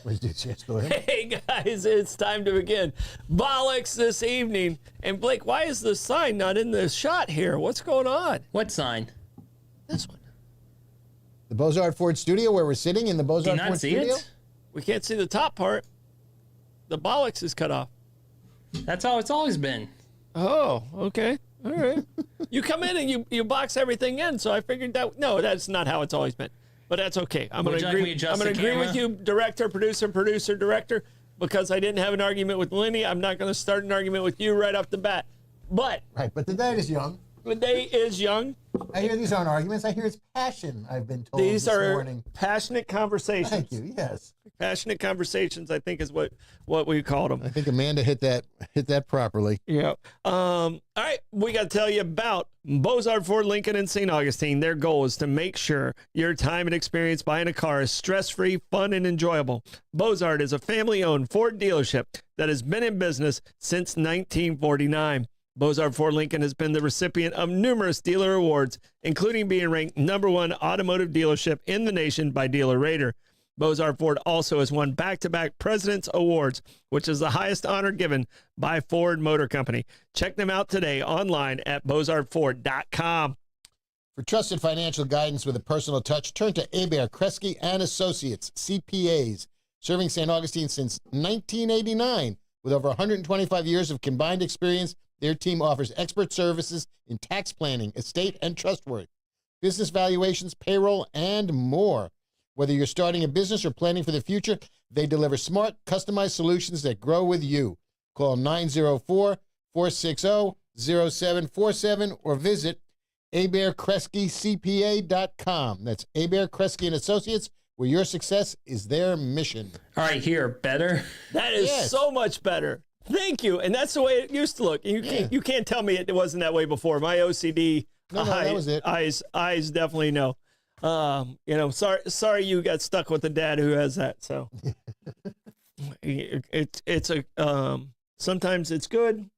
Please do cheers to him. Hey guys, it's time to begin Bollocks this evening. And Blake, why is the sign not in the shot here? What's going on? What sign? This one. The Bozard Ford studio where we're sitting in the Bozard Do you Ford not see studio. it? We can't see the top part. The bollocks is cut off. That's how it's always been. Oh, okay. All right. You come in and you box everything in, so I figured that. No, that's not how it's always been. But that's okay. I'm going to agree. I'm going to agree with you, director, producer, director, because I didn't have an argument with Lenny. I'm not going to start an argument with you right off the bat. But Right, but the day is young. the day is young. I hear these aren't arguments. I hear it's passion. I've been told These this are morning. passionate conversations. Thank you. Yes, Passionate conversations, I think, is what we called them. I think Amanda hit that properly. Yeah. All right. We got to tell you about Bozard Ford Lincoln in St. Augustine. Their goal is to make sure your time and experience buying a car is stress-free, fun, and enjoyable. Bozard is a family-owned Ford dealership that has been in business since 1949. Bozard Ford Lincoln has been the recipient of numerous dealer awards, including being ranked #1 automotive dealership in the nation by Dealer Rater. Bozard Ford also has won back-to-back President's Awards, which is the highest honor given by Ford Motor Company. Check them out today online at bozardford.com. For trusted financial guidance with a personal touch, turn to Hebert, Kresge and Associates, CPAs, serving St. Augustine since 1989. With over 125 years of combined experience, their team offers expert services in tax planning, estate and trust work, business valuations, payroll, and more. Whether you're starting a business or planning for the future, they deliver smart, customized solutions that grow with you. Call 904-460-0747 or visit HebertKresgeCPA.com. That's Hebert, Kresge and Associates, where your success is their mission. All right, here, better. That is Yes. so much better. Thank you. And that's the way it used to look. You can't tell me it wasn't that way before. My OCD No, that was it. eyes definitely know. Sorry you got stuck with the dad who has that. So sometimes it's good,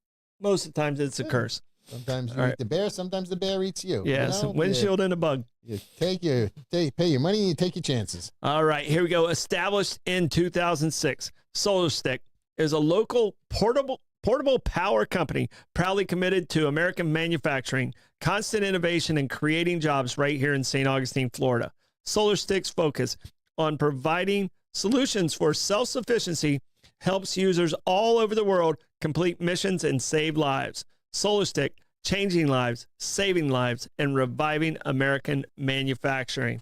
most of the times it's a curse. Sometimes you eat the bear, sometimes the bear eats you. Yes, You know? windshield and a bug. You pay your money and you take your chances. All right, here we go. Established in 2006, SolarStick is a local portable power company proudly committed to American manufacturing, constant innovation, and creating jobs right here in St. Augustine, Florida. SolarStick's focus on providing solutions for self-sufficiency helps users all over the world complete missions and save lives. SolarStick, changing lives, saving lives, and reviving American manufacturing.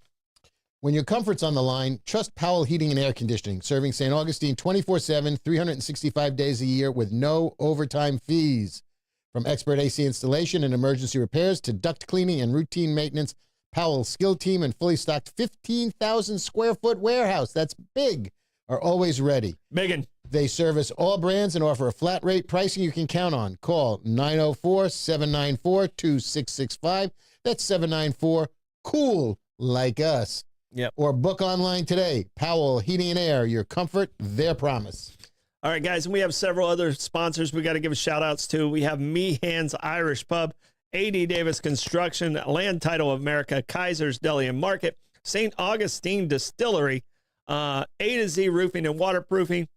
When your comfort's on the line, trust Powell Heating and Air Conditioning, serving St. Augustine 24/7, 365 days a year with no overtime fees. From expert AC installation and emergency repairs to duct cleaning and routine maintenance, Powell's skilled team and fully stocked 15,000 square foot warehouse, that's big, are always ready. Megan. They service all brands and offer a flat rate pricing you can count on. Call 904-794-2665. That's 794-COOL like us. Yep. Or book online today. Powell Heating and Air, your comfort, their promise. All right, guys, and we have several other sponsors we got to give shout outs to. We have Meehan's Irish Pub, A.D. Davis Construction, Land Title of America, Kaiser's Deli and Market, St. Augustine Distillery, A to Z Roofing and Waterproofing,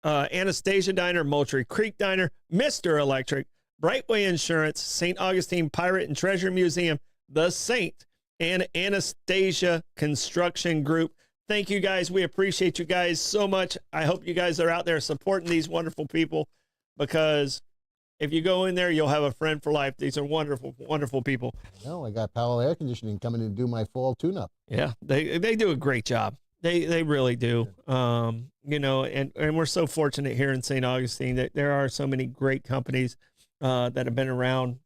Anastasia Diner, Moultrie Creek Diner, Mr. Electric, Brightway Insurance, St. Augustine Pirate and Treasure Museum, The Saint, and Anastasia Construction Group. Thank you, guys. We appreciate you guys so much. I hope you guys are out there supporting these wonderful people, because if you go in there, you'll have a friend for life. These are wonderful, wonderful people. No, I got Powell Air Conditioning coming to do my fall tune-up. Yeah, they do a great job. They really do. And we're so fortunate here in St. Augustine that there are so many great companies that have been around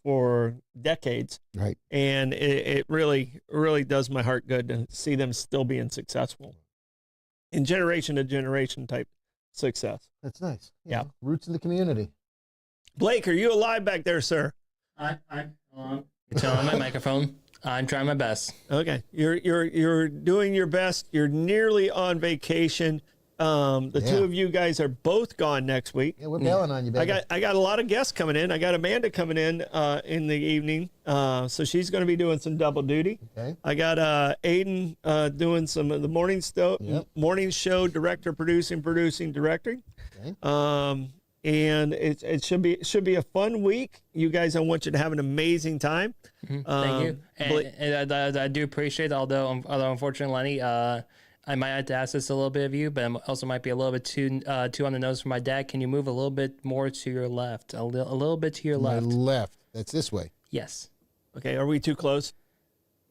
for decades. Right. And it really, really does my heart good to see them still being successful in generation to generation type success. That's nice. Yeah. Roots in the community. Blake, are you alive back there, sir? I'm on my microphone. I'm trying my best. Okay. You're doing your best. You're nearly on vacation. The Yeah. two of you guys are both gone next week. Yeah, we're bailing on you, baby. I got a lot of guests coming in. I got Amanda coming in the evening, so she's going to be doing some double duty. Okay. I got Aiden doing some of the Yep. morning show, director, directing. Okay. And it should be a fun week. You guys, I want you to have an amazing time. Thank you. And I do appreciate, although unfortunately, Lenny, I might have to ask this a little bit of you, but I also might be a little bit too on the nose for my dad. Can you move a little bit more to your left, a little bit to your My left? left. That's this way. Yes, Okay, are we too close?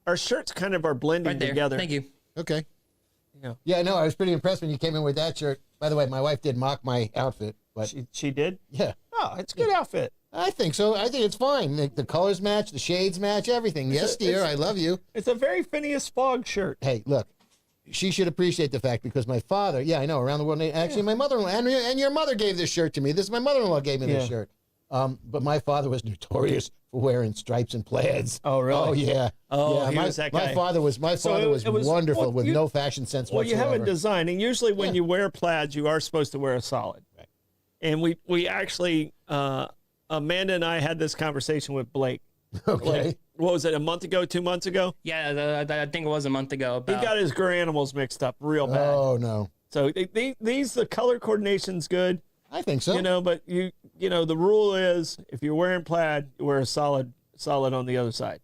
Our shirts kind of are blending right there. together. Thank you. Okay. Yeah. Yeah, no, I was pretty impressed when you came in with that shirt. By the way, my wife did mock my outfit, but She did? yeah, Oh, it's a good outfit. I think so. I think it's fine. The colors match, the shades match, everything. Yes, dear, I love you. It's a very Phineas Fogg shirt. Hey, look, she should appreciate the fact because my father, yeah, I know, around the world, actually, my mother-in-law, and your mother gave this shirt to me. This my mother-in-law gave me this Yeah. shirt. But my father was notorious for wearing stripes and plaids. Oh, really? Oh, yeah. Oh, yeah, he my, was that my guy. father was it was- wonderful well, with you- no fashion sense Well, you whatsoever. have a design, and usually when Yeah. you wear plaids, you are supposed to wear a solid. Right. And we actually, Amanda and I had this conversation with Blake. Okay. Like, what was it, a month ago, 2 months ago? Yeah, I think it was a month ago. He About, got his animals mixed up real bad. Oh, no. So the color coordination's good, I think so. you know, but you know, the rule is if you're wearing plaid, you wear a solid on the other side.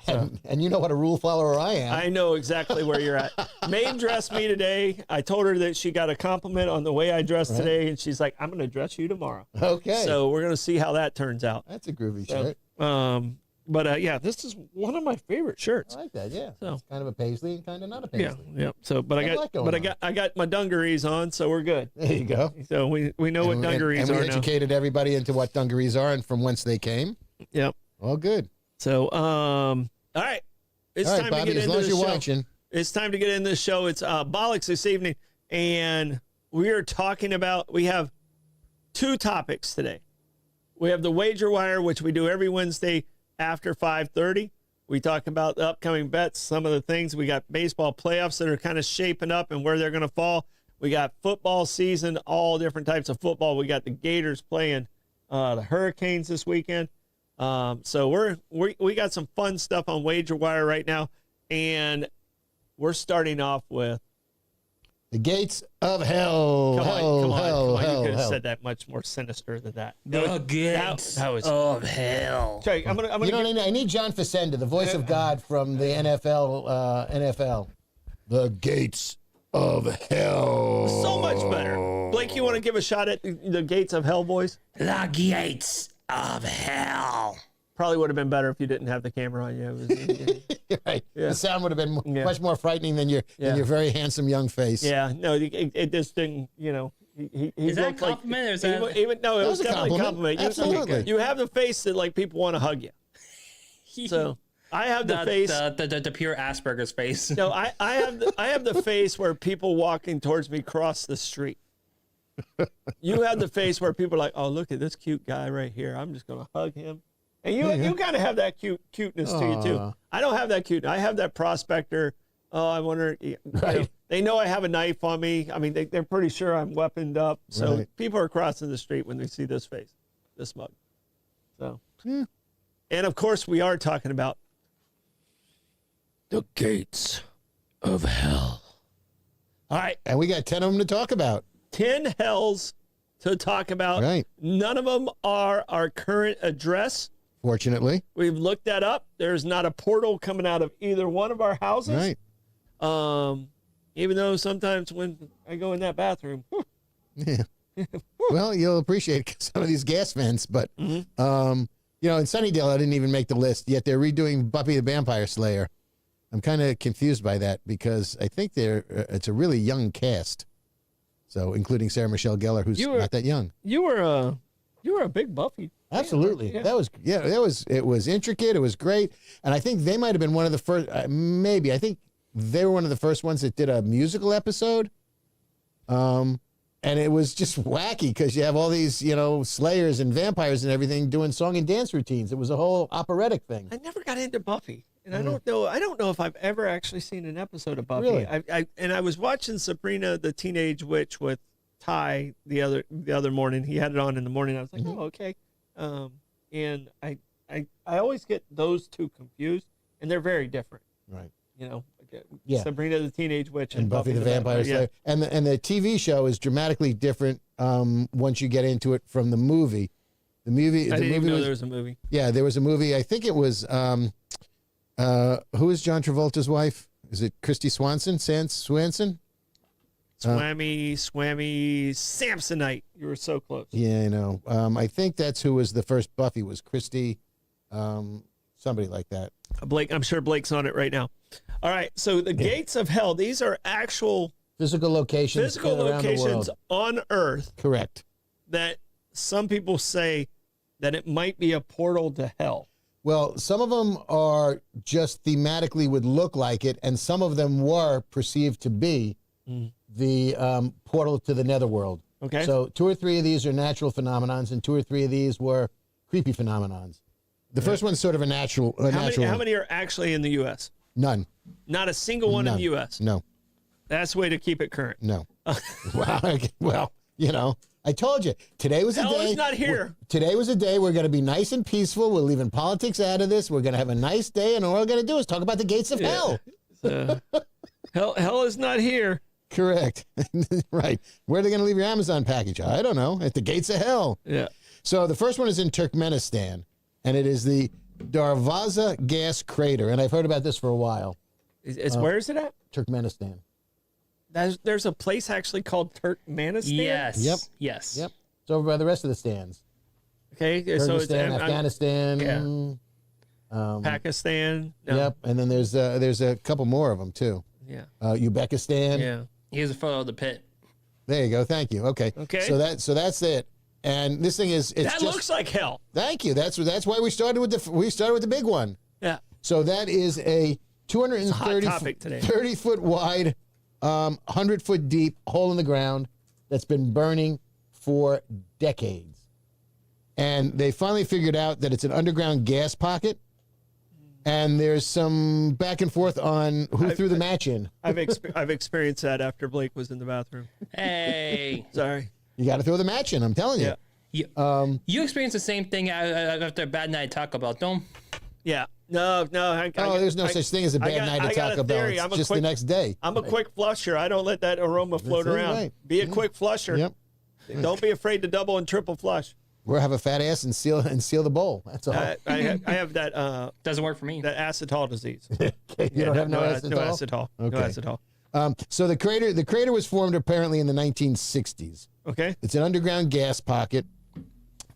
And you know what a rule follower I am. I know exactly where you're at. Maid dressed me today. I told her that she got a compliment on the way I dressed today, and she's like, I'm going to dress you tomorrow. Okay. So we're going to see how that turns out. That's a groovy So, shirt. But yeah, this is one of my favorite shirts. I like that, yeah. So- It's kind of a paisley and kind of not a Yeah, paisley. yeah. So, but Got a lot going on. I got my dungarees on, so we're good. There you go. So we know what dungarees and we are now. educated everybody into what dungarees are and from whence they came. Yep. All good. So, all right. It's All right, time Bobby, to get as into long as the you're show. watching. It's time to get into the show. It's Bollocks this evening, and we are talking about. We have two topics today. We have the wager wire, which we do every Wednesday after 5:30. We talk about the upcoming bets, some of the things. We got baseball playoffs that are kind of shaping up and where they're going to fall. We got football season, all different types of football. We got the Gators playing the Hurricanes this weekend. So we got some fun stuff on wager wire right now, and we're starting off with The gates of hell. come hell, on. hell. You could have hell. said that much more sinister than that. the gates that was- of hell. Sorry, I'm gonna You know what I need? I need John Facenda, the voice of God from the NFL. The gates of hell. so much better. Blake, you want to give a shot at the gates of hell voice? The gates of hell. Probably would have been better if you didn't have the camera on you. It was- Right. Yeah. The sound would have been Yeah. much more frightening than your very handsome young face. yeah, no, it just didn't. You know, he Is that a looked like- compliment or is he that- wa- even- no, it That was was a definitely a compliment. compliment. Absolutely. You have the face that like people want to hug you. So I have the face. the pure Asperger's face. No, I have the face where people walking towards me cross the street. You have the face where people are like, oh, look at this cute guy right here. I'm just gonna hug him. And you kind of have that cuteness to you too. Aw. I don't have that cute. I have that prospector. Oh, I wonder. You know, Right. they know I have a knife on me. I mean, they're pretty sure I'm weaponed up. So Right. people are crossing the street when they see this face, this mug. So, and of course, we are talking about the gates of hell. All right, And we got 10 of them to talk about. 10 hells to talk about. Right. None of them are our current address. Fortunately. We've looked that up. There's not a portal coming out of either one of our houses. Right. Even though sometimes when I go in that bathroom, Yeah. Well, you'll appreciate some of these gas vents, but you know, in Sunnydale, I didn't even make the list. Yet they're redoing Buffy the Vampire Slayer. I'm kind of confused by that because I think it's a really young cast. So, including Sarah Michelle Gellar, who's You were- not that young. you were a big Buffy. Absolutely, Yeah. it was intricate. It was great, and I think they might have been one of the first. Maybe I think they were one of the first ones that did a musical episode. And it was just wacky because you have all these, you know, slayers and vampires and everything doing song and dance routines. It was a whole operatic thing. I never got into Buffy. And I don't know if I've ever actually seen an episode of Buffy. Really? I was watching Sabrina the Teenage Witch with Ty the other morning. He had it on in the morning. I was like, oh, okay. And I always get those two confused, and they're very different. Right. You know, Yeah. Sabrina the Teenage Witch And Buffy the Vampire Slayer. Yeah. And the TV show is dramatically different once you get into it from the movie. The movie. I the didn't movie even know was, there was a movie. Yeah, there was a movie. I think it was. Who is John Travolta's wife? Is it Christy Swanson? Swanson? Swammy Samsonite. You were so close. Yeah, I know. I think that's who was the first Buffy. Was Christy, somebody like that. Blake, I'm sure Blake's on it right now. All right, so the gates of hell. These are actual Physical locations. physical around the locations world. on Earth Correct. that some people say that it might be a portal to hell. Well, some of them are just thematically would look like it, and some of them were perceived to be the portal to the netherworld. Okay. So 2 or 3 of these are natural phenomenons, and 2 or 3 of these were creepy phenomenons. The first one's sort of a natural. How many are actually in the U.S.? None. Not a single one in None. the U.S. No. That's the way to keep it current. No. well, you know, I told you today was a Hell day. is not here. Today was a day we're going to be nice and peaceful. We're leaving politics out of this. We're going to have a nice day, and all we're going to do is talk about the gates of hell. Hell is not here. Correct. Right. Where are they going to leave your Amazon package? I don't know. At the gates of hell. Yeah. So the first one is in Turkmenistan, and it is the Darvaza gas crater. And I've heard about this for a while. Where is it at? Turkmenistan. There's a place actually called Turkmenistan. Yes. Yep. Yes. Yep. It's over by the rest of the stands. Okay. So it's Kyrgyzstan, Afghanistan. Pakistan. No. Yep. And then there's a couple more of them too. Yeah. Uzbekistan. Yeah. Here's a photo of the pit. There you go. Thank you. Okay. Okay. So that's it. And this thing is That looks like hell. Thank you. That's why we started with the big one. Yeah. So that is a 30 foot wide, 100 foot deep hole in the ground that's been burning for decades. And they finally figured out that it's an underground gas pocket. And there's some back and forth on who threw the match in. I've experienced that after Blake was in the bathroom. Hey. Sorry. You got to throw the match in. I'm telling you. Yeah. You experienced the same thing after a bad night at Taco Bell, don't? Yeah. No. There's no such thing as a bad night at Taco Bell. It's just the next day. I'm a quick flusher. I don't let that aroma float That's it, around. right. Be a quick flusher. Yep. Don't be afraid to double and triple flush. We'll have a fat ass and seal the bowl. That's all. I have that Doesn't work for me. that acetol disease. You don't have no acetol? No acetol. Okay. No acetol. So the crater was formed apparently in the 1960s. Okay. It's an underground gas pocket,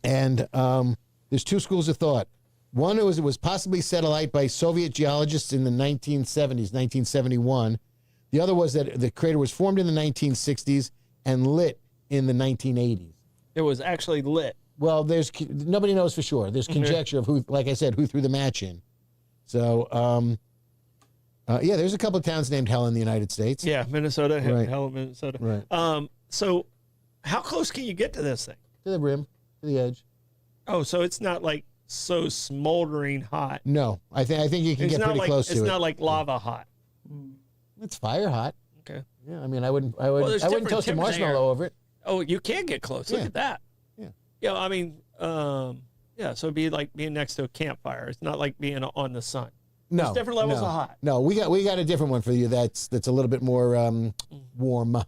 and there's 2 schools of thought. One it was possibly set alight by Soviet geologists in the 1970s, 1971. The other was that the crater was formed in the 1960s and lit in the 1980s. It was actually lit. Well, nobody knows for sure. There's conjecture of who, like I said, who threw the match in. So, there's a couple of towns named Hell in the United States. Yeah, Minnesota. Right. Hell of Minnesota. Right. So how close can you get to this thing? To the rim, to the edge. Oh, so it's not like so smoldering hot. No, I think you can It's get not pretty like close to it. it's not like lava hot. It's fire hot. Okay. Yeah, I mean, I wouldn't there's toast a different marshmallow over it. Oh, you can get close. Look Yeah. at that. Yeah. Yeah, I mean, so it'd be like being next to a campfire. It's not like being on the sun. No, There's different levels no. of hot. No, we got a different one for you. That's a little bit more warm. Wow,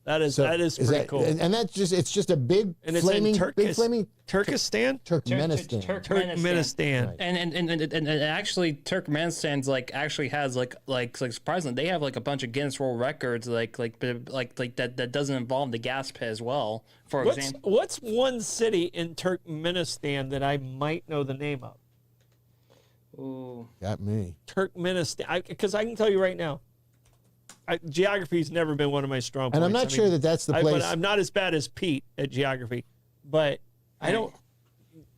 that is pretty cool. And that's it's just a big And it's flaming, in big flaming Turkestan. Turkmenistan. Turkmenistan. Right. And actually Turkmenistan's actually has like surprisingly they have like a bunch of Guinness World Records like that doesn't involve the gas pit as well. For example, What's one city in Turkmenistan that I might know the name of? ooh, Got me. Turkmenistan, because I can tell you right now, geography's never been one of my strong points. And I'm not sure that that's the place. But I'm not as bad as Pete at geography. But I don't.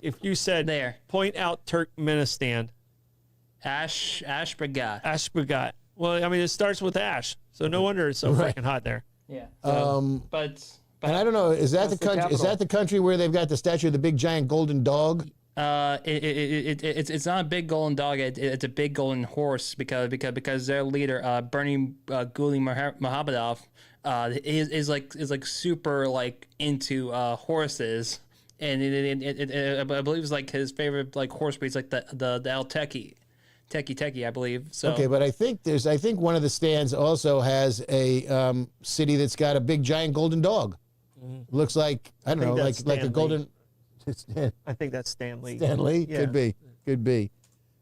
If you said There. point out Turkmenistan, Ashgabat. well, I mean it starts with ash, so no wonder it's so freaking hot there. Yeah. And I don't know, is that the country? Is that the country where they've got the statue of the big giant golden dog? It's not a big golden dog. It's a big golden horse because their leader, Bernie Guli Mohammadov, is like super like into horses, and I believe it's like his favorite like horse breeds like the El Teki, I believe. So Okay, but I think one of the stands also has a city that's got a big giant golden dog. Looks like I don't know, that's like a Stan golden. I think that's Stanley. Stanley Yeah. could be.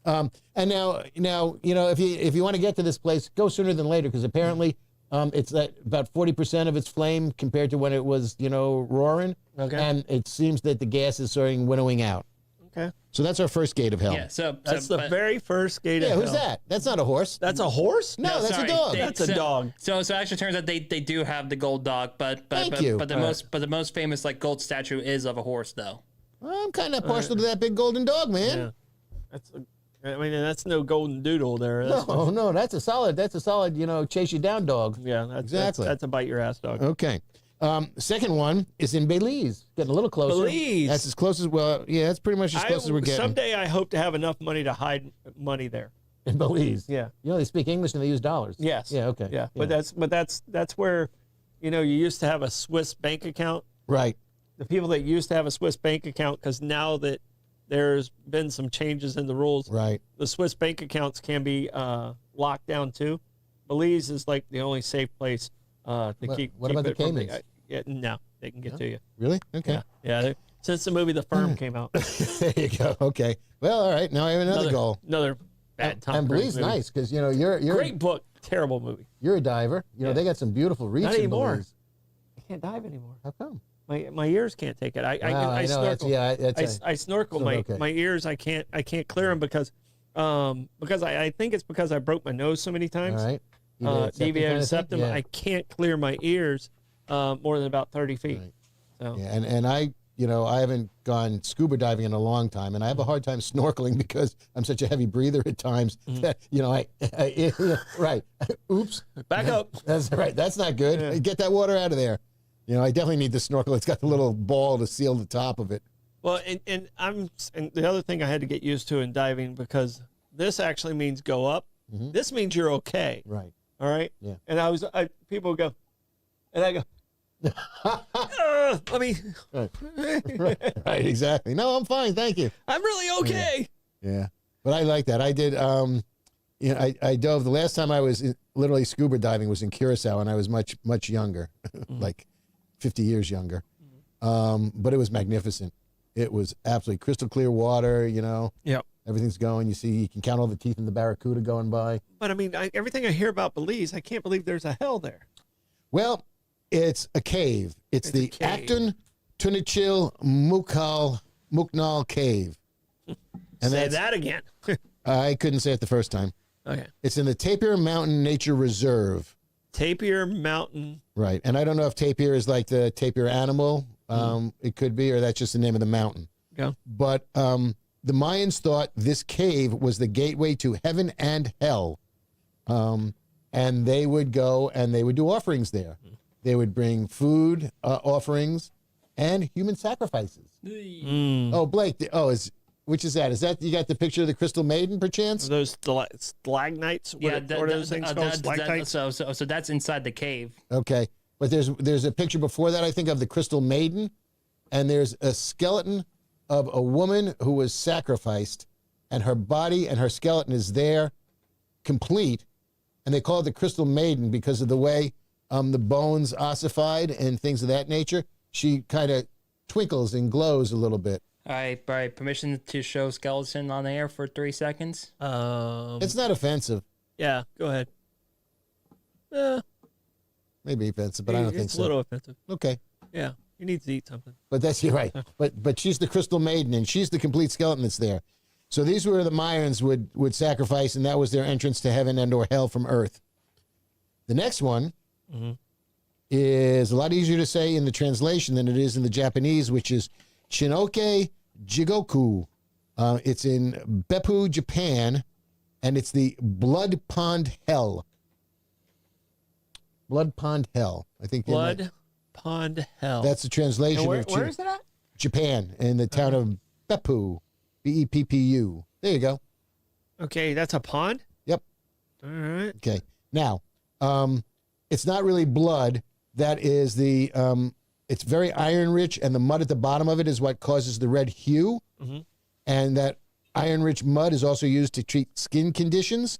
And now if you want to get to this place, go sooner than later because apparently it's at about 40% of its flame compared to when it was roaring. Okay. And it seems that the gas is starting winnowing out. Okay. So that's our first gate of hell. yeah, so That's the very first gate of Yeah, hell. who's that? That's not a horse. That's a horse? No, that's sorry, a dog. That's a dog. So it actually turns out they do have the gold dog, but Thank you. the most famous like gold statue is of a horse though. I'm kind of partial to that big golden dog, man. Yeah. That's no golden doodle there. That's No, that's a solid, chase you down dog. Yeah, Exactly. That's a bite your ass dog. Okay. Second one is in Belize. Getting a little closer. Belize. That's as close as that's pretty much as close as we're getting. Someday I hope to have enough money to hide money there. In Belize. Yeah. They speak English and they use dollars. Yes. Yeah, okay. Yeah. But that's where, you used to have a Swiss bank account. Right. The people that used to have a Swiss bank account, because now that there's been some changes in the rules, Right. the Swiss bank accounts can be locked down too. Belize is like the only safe place to keep. What about the it from Caymans? No, they can get to you. Really? Okay. Yeah. Since the movie The Firm came out, There you go. Okay. Well, all right. Now I have another goal. Another bad Tom And Cruise Belize movie. nice because you're Great book, terrible movie. you're a diver. They got some beautiful reefs Not in anymore. Belize. I can't dive anymore. How come? My ears can't take it. I Wow, I know, that's- snorkel. yeah, that's I snorkel. so, My okay. my ears I can't clear them because I think it's because I broke my nose so many times. All right. Deviated Septum septum. kind of thing? I can't clear my ears more than about 30 feet. Right. So Yeah, and I haven't gone scuba diving in a long time, and I have a hard time snorkeling because I'm such a heavy breather at times. That, right. Oops. back up. That's right. That's not good. Get that water out of there. I definitely need the snorkel. It's got the little ball to seal the top of it. Well, and the other thing I had to get used to in diving, because this actually means go up. This means you're okay. Right. All right. Yeah. And people would go, and I go, let me. Right. Exactly. No, I'm fine. Thank you. I'm really okay. Yeah. But I like that. I did. I dove. The last time I was literally scuba diving was in Curacao, and I was much, much younger, like 50 years younger. But it was magnificent. It was absolutely crystal clear water. Yep. Everything's going. You can count all the teeth in the barracuda going by. But I mean, everything I hear about Belize, I can't believe there's a hell there. Well, it's a cave. It's the a cave. Acton Tunichil Muknal Cave. And Say that's- that again. I couldn't say it the first time. Okay. It's in the Tapir Mountain Nature Reserve. Tapir Mountain. Right. And I don't know if tapir is like the tapir animal. It could be, or that's just the name of the mountain. Yeah. But the Mayans thought this cave was the gateway to heaven and hell. And they would go and they would do offerings there. They would bring food offerings and human sacrifices. Oh, Blake. Which is that? Is that you got the picture of the Crystal Maiden, perchance? Are those stalagmites? What are those things called? Stalactites? So that's inside the cave. Okay. But there's a picture before that, I think, of the Crystal Maiden, and there's a skeleton of a woman who was sacrificed, and her body and her skeleton is there, complete, and they call it the Crystal Maiden because of the way the bones ossified and things of that nature. She kind of twinkles and glows a little bit. All right, permission to show skeleton on air for 3 seconds. It's not offensive. Yeah, go ahead. Maybe offensive, but I don't think It's so. a little offensive. Okay. Yeah, he needs to eat something. But that's you're right. But she's the Crystal Maiden, and she's the complete skeleton that's there. So these were the Mayans would sacrifice, and that was their entrance to heaven and or hell from earth. The next one is a lot easier to say in the translation than it is in the Japanese, which is Chinoke Jigoku. It's in Beppu, Japan, and it's the Blood Pond Hell. Blood Pond Hell. I think Blood Pond Hell. that's the translation. And of where is that at? Japan, in the town of Beppu. Beppu. There you go. Okay, that's a pond? Yep. All right. Okay. Now, it's not really blood. That is it's very iron rich, and the mud at the bottom of it is what causes the red hue. Mm-hmm. And that iron rich mud is also used to treat skin conditions.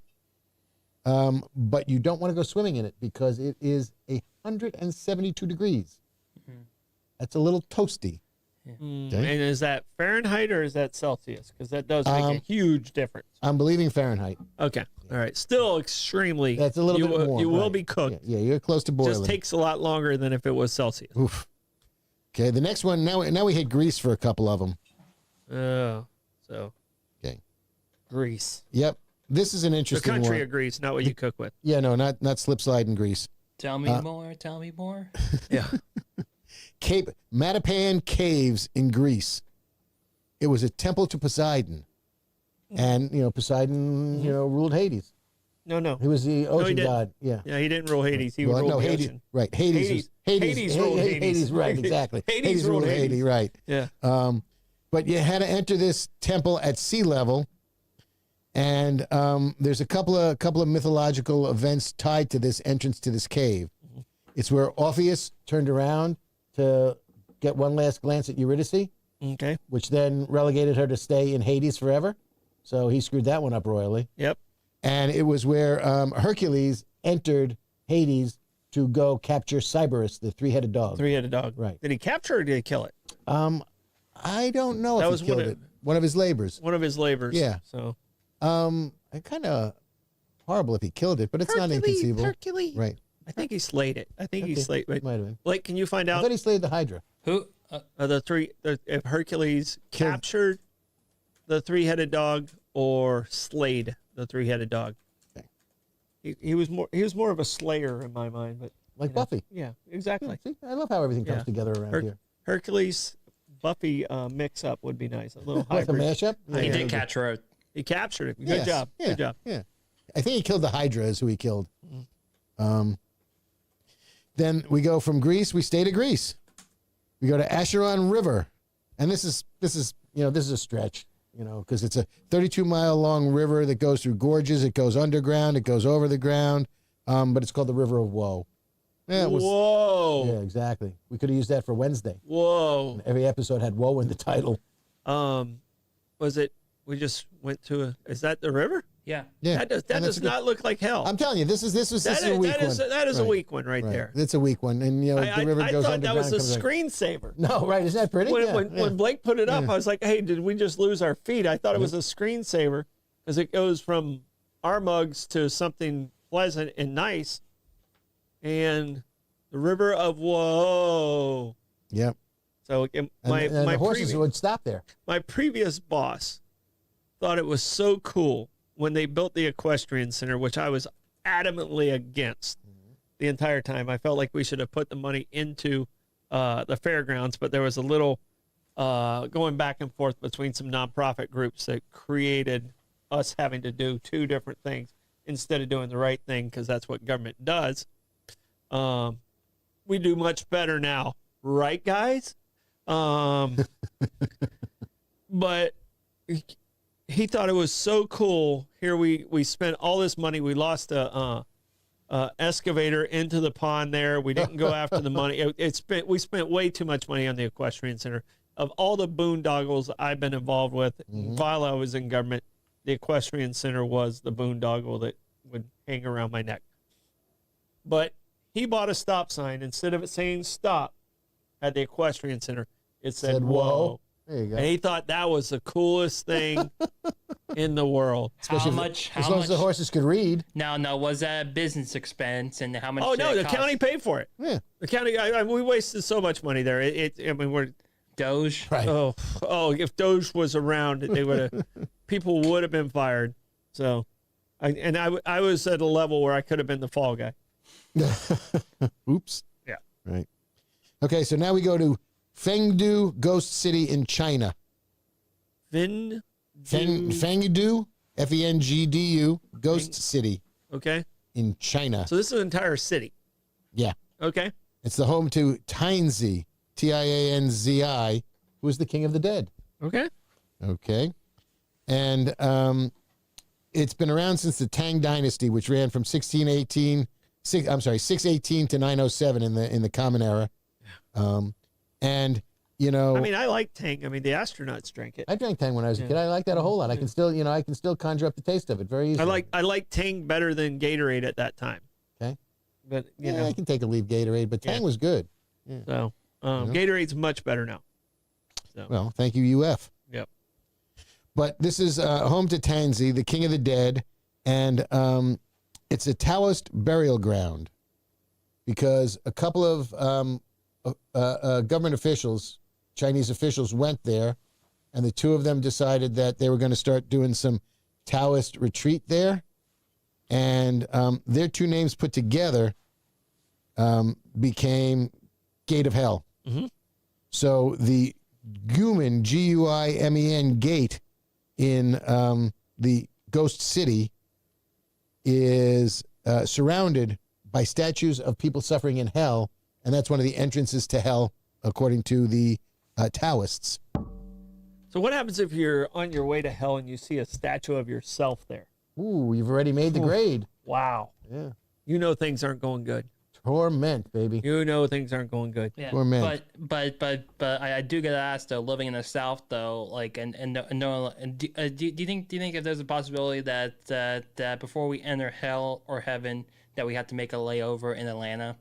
But you don't want to go swimming in it because it is 172 degrees. Mm-hmm. That's a little toasty. Okay. And is that Fahrenheit or is that Celsius? Because that does make a huge difference. I'm believing Fahrenheit. Okay. All right. Still extremely. That's a little bit warm. You will right. be cooked. Yeah, you're close to boiling. Just takes a lot longer than if it was Celsius. Oof. Okay, the next one, now we hit Greece for a couple of them. Oh. So. Okay. Greece. Yep. This is an The interesting country one. of Greece, not what you cook with. Yeah, no, not slip slide in Greece. Tell me more. Tell me more. Yeah. Cape Matapan Caves in Greece. It was a temple to Poseidon. And, Poseidon, ruled Hades. No. He was the ocean didn't. god. Yeah. Yeah, he didn't rule Hades. He ruled the Hades. ocean. Right. Hades ruled Hades. Hades, right, exactly. Hades ruled Hades. Right. Yeah. But you had to enter this temple at sea level. And there's a couple of mythological events tied to this entrance to this cave. It's where Orpheus turned around to get one last glance at Eurydice, Okay. which then relegated her to stay in Hades forever. So he screwed that one up royally. Yep. And it was where Hercules entered Hades to go capture Cerberus, the three-headed dog. Three-headed dog. Right. Did he capture it or did he kill it? I don't know That if was he killed it. One of his labors. One of his labors. Yeah. So. Kind of horrible if he killed it, but it's not inconceivable. Hercules. Right. I think he slayed it. I think he slayed it. Might have been. Blake, can you find I out thought he slayed the Hydra. Who? if Hercules Killed- captured the three-headed dog or slayed the three-headed dog? Okay. He was more of a slayer in my mind, but Like you know, Buffy. Yeah, exactly. See, I love how everything comes Yeah. together around here. Hercules Buffy mix up would be nice. A little Like a hybrid. mashup? He Yeah. did catch her. He captured it. Good Yes. job. Yeah. Good job. Yeah. I think he killed the Hydra is who he killed. Then we go from Greece, we stay to Greece. We go to Acheron River. And this is a stretch, because it's a 32-mile long river that goes through gorges, it goes underground, it goes over the ground, but it's called the River of Woe. Yeah, Whoa. Yeah, exactly. We could have used that for Wednesday. Whoa. Every episode had woe in the title. Was it? We just went to is that the river? Yeah. Yeah, That and does not look like hell. I'm telling you, this is a weak one. That is a weak one right there. It's a weak one, and the river I goes thought that underground. was a comes back. screensaver. No, right? Isn't that pretty? When Blake put it up, I was like, "Hey, did we just lose our feed?" I thought it was a screensaver because it goes from our mugs to something pleasant and nice, and the River of Woe. Yep. So And the horses would stop there. my previous boss thought it was so cool when they built the equestrian center, which I was adamantly against the entire time. I felt like we should have put the money into the fairgrounds, but there was a little going back and forth between some nonprofit groups that created us having to do two different things instead of doing the right thing, because that's what government does. We do much better now, right, guys? But he thought it was so cool. Here we spent all this money. We lost a excavator into the pond there. We didn't go after the money. We spent way too much money on the equestrian center. Of all the boondoggles I've been involved with while I was in government, the equestrian center was the boondoggle that would hang around my neck. But he bought a stop sign. Instead of it saying stop at the equestrian center, it said whoa. There you go. And he thought that was the coolest thing in the world. How much? As long as the horses could read. Now, was that a business expense, and how much? Oh did no, it the cost? county paid for it. Yeah. The county. We wasted so much money there. We're Doge. Right. oh. If Doge was around, they would have. People would have been fired. So, I was at a level where I could have been the fall guy. Oops. Yeah. Right. Okay, so now we go to Fengdu Ghost City in China. Fengdu. Fengdu, Ghost City Okay. in China. So this is an entire city. Yeah. Okay. It's the home to Tianzi, Tianzi, who is the king of the dead. Okay. Okay. And it's been around since the Tang Dynasty, which ran from 618 to 907 in the Common Era. And you know, I mean, I like Tang. I mean, the astronauts drank it. I drank Tang when I was a kid. I like that a whole lot. I can still, I can still conjure up the taste of it very easily. I like Tang better than Gatorade at that time. Okay. But you Yeah, know, I can take a leave Gatorade, but Tang was good. Yeah. so Gatorade's much better now. So. Well, thank you, UF. Yep. But this is home to Tangzi, the king of the dead, and it's a Taoist burial ground because a couple of government officials, Chinese officials, went there, and the two of them decided that they were going to start doing some Taoist retreat there, and their two names put together became Gate of Hell. Mm-hmm. So the Guimen, Guimen gate in the Ghost City is surrounded by statues of people suffering in hell, and that's one of the entrances to hell, according to the Taoists. So what happens if you're on your way to hell and you see a statue of yourself there? Ooh, you've already made the grade. Wow. Yeah. You know things aren't going good. Torment, baby. You know things aren't going good. Yeah, Torment. but I do get asked though, living in the South though, like do you think if there's a possibility that before we enter hell or heaven that we have to make a layover in Atlanta?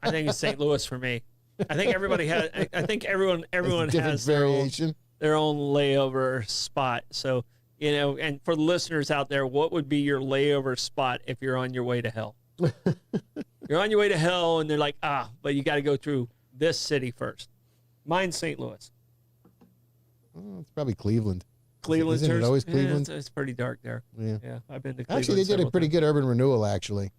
I think it's St. Louis for me. I think everybody has. I think everyone has variation. their own layover spot. So and for the listeners out there, what would be your layover spot if you're on your way to hell? You're on your way to hell, and they're like, but you got to go through this city first. Mine's St. Louis. It's probably Cleveland. Cleveland. Isn't it always Cleveland? It's pretty dark there. Yeah. Yeah, I've been to Cleveland. Actually, they did a pretty good urban renewal. Actually,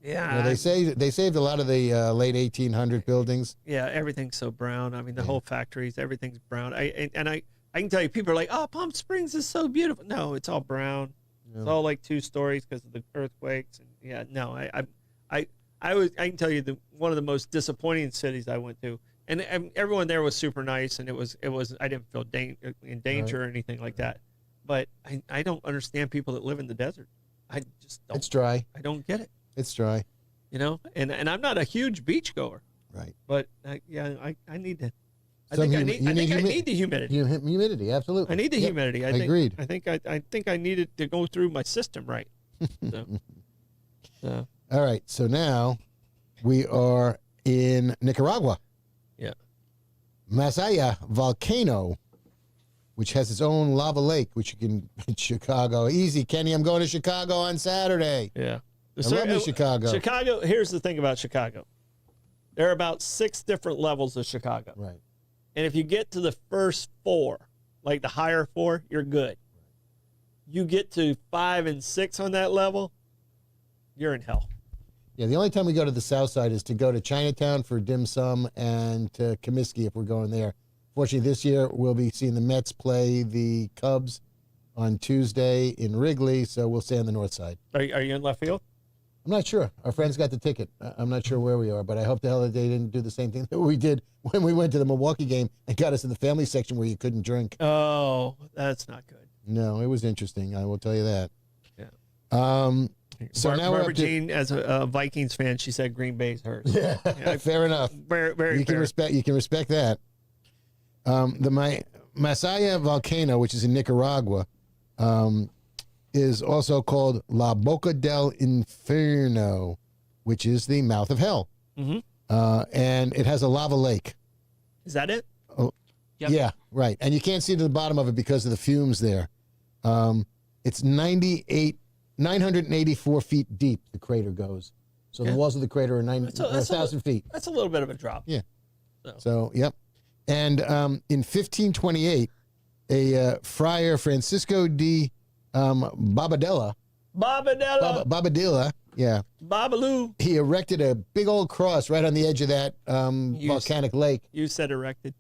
Yeah, they saved a lot of the late 1800 buildings. Yeah, everything's so brown. I mean, the whole factories, everything's brown. I can tell you, people are like, "Oh, Palm Springs is so beautiful." No, it's all brown. Yeah. It's all like 2 stories because of the earthquakes. And yeah, no, I can tell you one of the most disappointing cities I went to, and everyone there was super nice, and it was I didn't feel in danger or anything like that. But I don't understand people that live in the desert. I just don't. It's dry. I don't get it. It's dry. And I'm not a huge beach goer. Right. But I need to. I Some think I humi- need. you I need need the humidity. Humidity, absolutely. I need the Yep. humidity. Agreed. I think I need it to go through my system right. So, All right. So now we are in Nicaragua. yeah. Masaya volcano, which has its own lava lake, which you can in Chicago. Easy, Kenny. I'm going to Chicago on Saturday. Yeah. I love me Chicago. Chicago. Here's the thing about Chicago. There are about 6 different levels of Chicago. Right. And if you get to the first 4, like the higher 4, you're good. You get to 5 and 6 on that level, you're in hell. Yeah, the only time we go to the south side is to go to Chinatown for dim sum and to Comiskey if we're going there. Fortunately, this year we'll be seeing the Mets play the Cubs on Tuesday in Wrigley, so we'll stay on the north side. Are you in left field? I'm not sure. Our friends got the ticket. I'm not sure where we are, but I hope the hell that they didn't do the same thing that we did when we went to the Milwaukee game and got us in the family section where you couldn't drink. Oh, that's not good. No, it was interesting. I will tell you that. Yeah. So now we're Barbara up to, Jean, as a Vikings fan, she said Green Bay's hers. yeah, fair enough. Very, very You can fair. respect that. The Masaya volcano, which is in Nicaragua, is also called La Boca del Inferno, which is the mouth of hell. Mhm. And it has a lava lake. Is that it? Yep. Yeah, right. And you can't see to the bottom of it because of the fumes there. It's 984 feet deep, the crater goes. So the walls of the crater are 1,000 feet. That's a little bit of a drop. Yeah. So, yep. And in 1528, a Friar Francisco de Bobadilla, yeah, Babaloo. he erected a big old cross right on the edge of that volcanic lake. You said erected.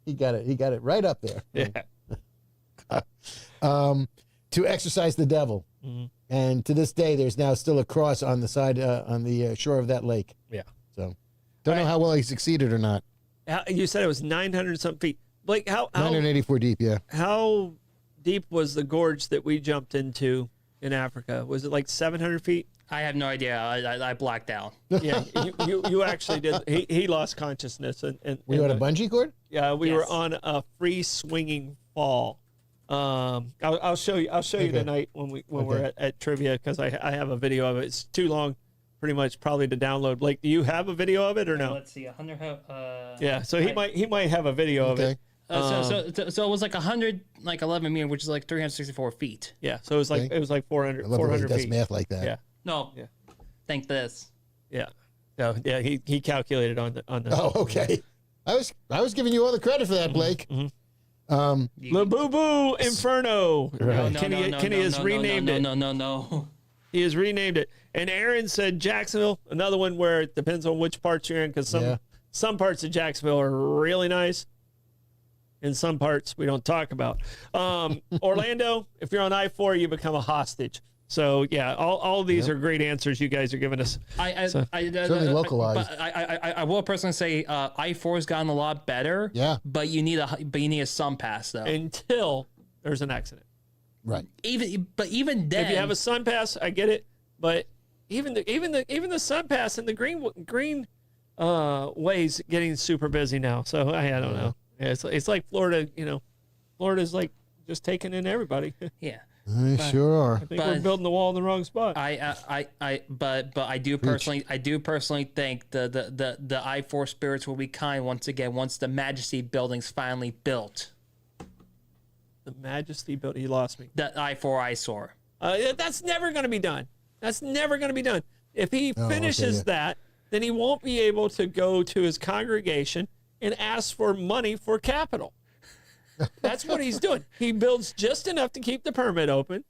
He got it right up there. Yeah. To exorcise the devil. Mm-hmm. And to this day, there's now still a cross on the side, on the shore of that lake. Yeah. So, don't know how well he succeeded or not. You said it was 900 something feet. Blake, how 984 deep, yeah. how deep was the gorge that we jumped into in Africa? Was it like 700 feet? I have no idea. I blacked out. Yeah, you actually did. He lost consciousness. And Were you on a bungee cord? Yeah, we were Yes. on a free swinging fall. I'll show you. I'll show you Okay. tonight when we're at trivia, because I have a video of it. It's too long, pretty much probably to download. Blake, do you have a video of it or no? Let's see, 100. Yeah, so he might have a video of Okay. it. So it was like 111 meters, which is like 364 feet. Yeah, so it was like Okay. it was like 400 I love the way he 400 does feet. math like that. Yeah, No, Yeah. think this. yeah. So yeah, he calculated on the Oh, okay. I was giving you all the credit for that, Blake. La Boo Boo Inferno. Right. Kenny has renamed it. No. He has renamed it. And Aaron said Jacksonville, another one where it depends on which parts you're in, because Yeah. some parts of Jacksonville are really nice, and some parts we don't talk about. Orlando, if you're on I-4, you become a hostage. So yeah, all of these are great answers you guys are giving us. Certainly localized. But I will personally say I-4 has gotten a lot better. Yeah. But you need a sun pass though. Until there's an accident. Right. Even then, If you have a sun pass, I get it, but even the sun pass and the green ways getting super busy now. So I don't know. Yeah, it's like Florida. Florida's like just taking in everybody. yeah. They sure are. I think we're building the wall in the wrong spot. But I do personally think the I-4 spirits will be kind once again once the Majesty building's finally built. The Majesty building. He lost me. The I-4 eyesore. That's never going to be done. That's never going to be done. If he finishes yeah. that, then he won't be able to go to his congregation and ask for money for capital. That's what he's doing. He builds just enough to keep the permit open,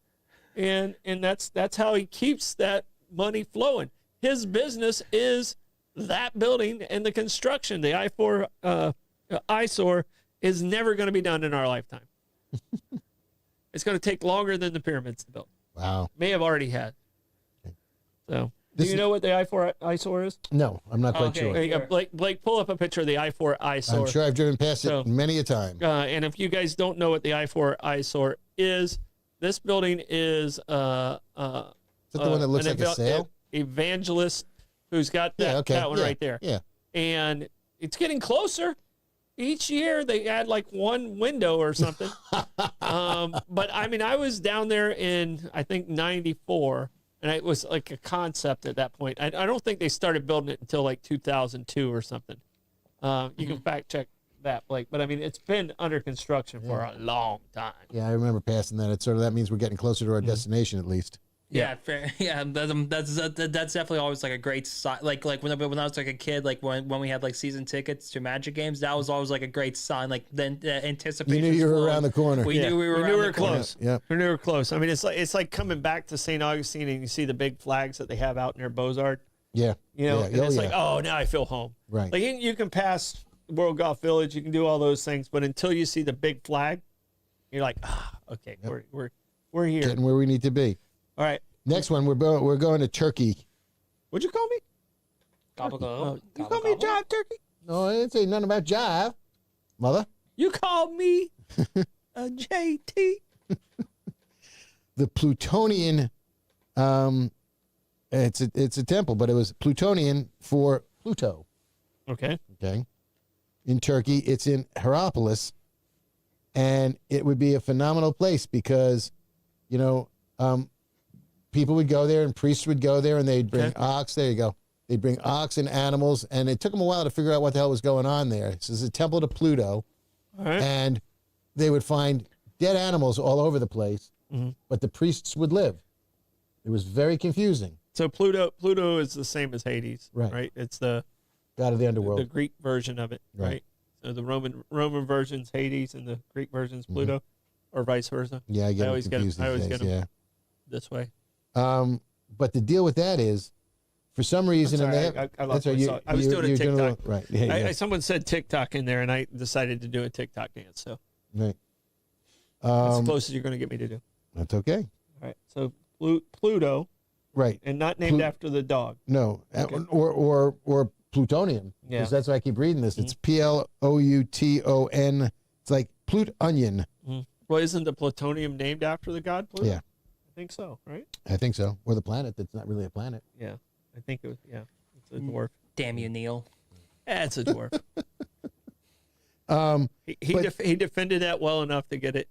and that's how he keeps that money flowing. His business is that building and the construction. The I-4 eyesore is never going to be done in our lifetime. It's going to take longer than the pyramids to build. Wow. May have already had. So, do This you is- know what the I-4 eyesore is? No, I'm not quite Okay. sure. Hey, Sure. Blake, pull up a picture of the I-4 eyesore. I'm sure I've driven past So- it many a time. And if you guys don't know what the I-4 eyesore is, this building is Is that the one that looks an like a sail? evangelist who's got that, that one yeah, right there. Yeah. And it's getting closer. Each year they add like one window or something. But I mean, I was down there in, I think, 94, and it was like a concept at that point. I don't think they started building it until like 2002 or something. You can fact check that, Blake. But I mean, it's been under construction for a long time. Yeah, I remember passing that. It's sort of that means we're getting closer to our destination at least. Yeah, fair. Yeah, that's definitely always like a great sign. Like when I was like a kid, like when we had like season tickets to Magic games, that was always like a great sign. Like then anticipation. You knew you were around the corner. We knew we were around the corner. close. Yeah. We knew we were close. I mean, it's like coming back to St. Augustine and you see the big flags that they have out near Beaux-Arts. Yeah. You know, Yeah. and it's like, yeah. oh, now I feel home. Right. Like you can pass World Golf Village, you can do all those things, but until you see the big flag, you're like, okay, we're here. Getting where we need to be. All right, Next one, we're going to Turkey. what'd you call me? You call me a jive turkey? No, I didn't say nothing about jive. Mother, You called me a JT? the Plutonian, it's a temple, but it was Plutonian for Pluto. Okay. Okay. In Turkey, it's in Hierapolis, and it would be a phenomenal place because, people would go there and priests would go there and they'd bring ox. There you go. They'd bring ox and animals, and it took them a while to figure out what the hell was going on there. This is a temple to Pluto, All right. and they would find dead animals all over the place, but the priests would live. It was very confusing. So Pluto is the same as Hades, Right. right? It's the God of the underworld. the Greek version of it, Right. right? So the Roman version's Hades and the Greek version's Pluto, or vice versa. Yeah, I get always it get 'em- confused I always these get days, 'em. yeah. This way. But the deal with that is, for some reason, Sorry, and they have, I lost that's right, my thought. I was doing a you're TikTok. right. Yeah, yeah, Someone said TikTok in there, and I decided to do a TikTok dance. So right. that's the closest you're going to get me to do. That's okay. All right. So Pluto, Right. and not named after the dog. No. Or plutonium. Yeah. Because that's why I keep reading this. It's Plutonium. It's like Plutonian. Well, isn't the plutonium named after the god Pluto? Yeah. I think so, right? I think so. Or the planet that's not really a planet. Yeah, I think it was. Yeah, it's a dwarf. Damn you, Neil. Yeah, it's a dwarf. Um, He defended that well enough to get it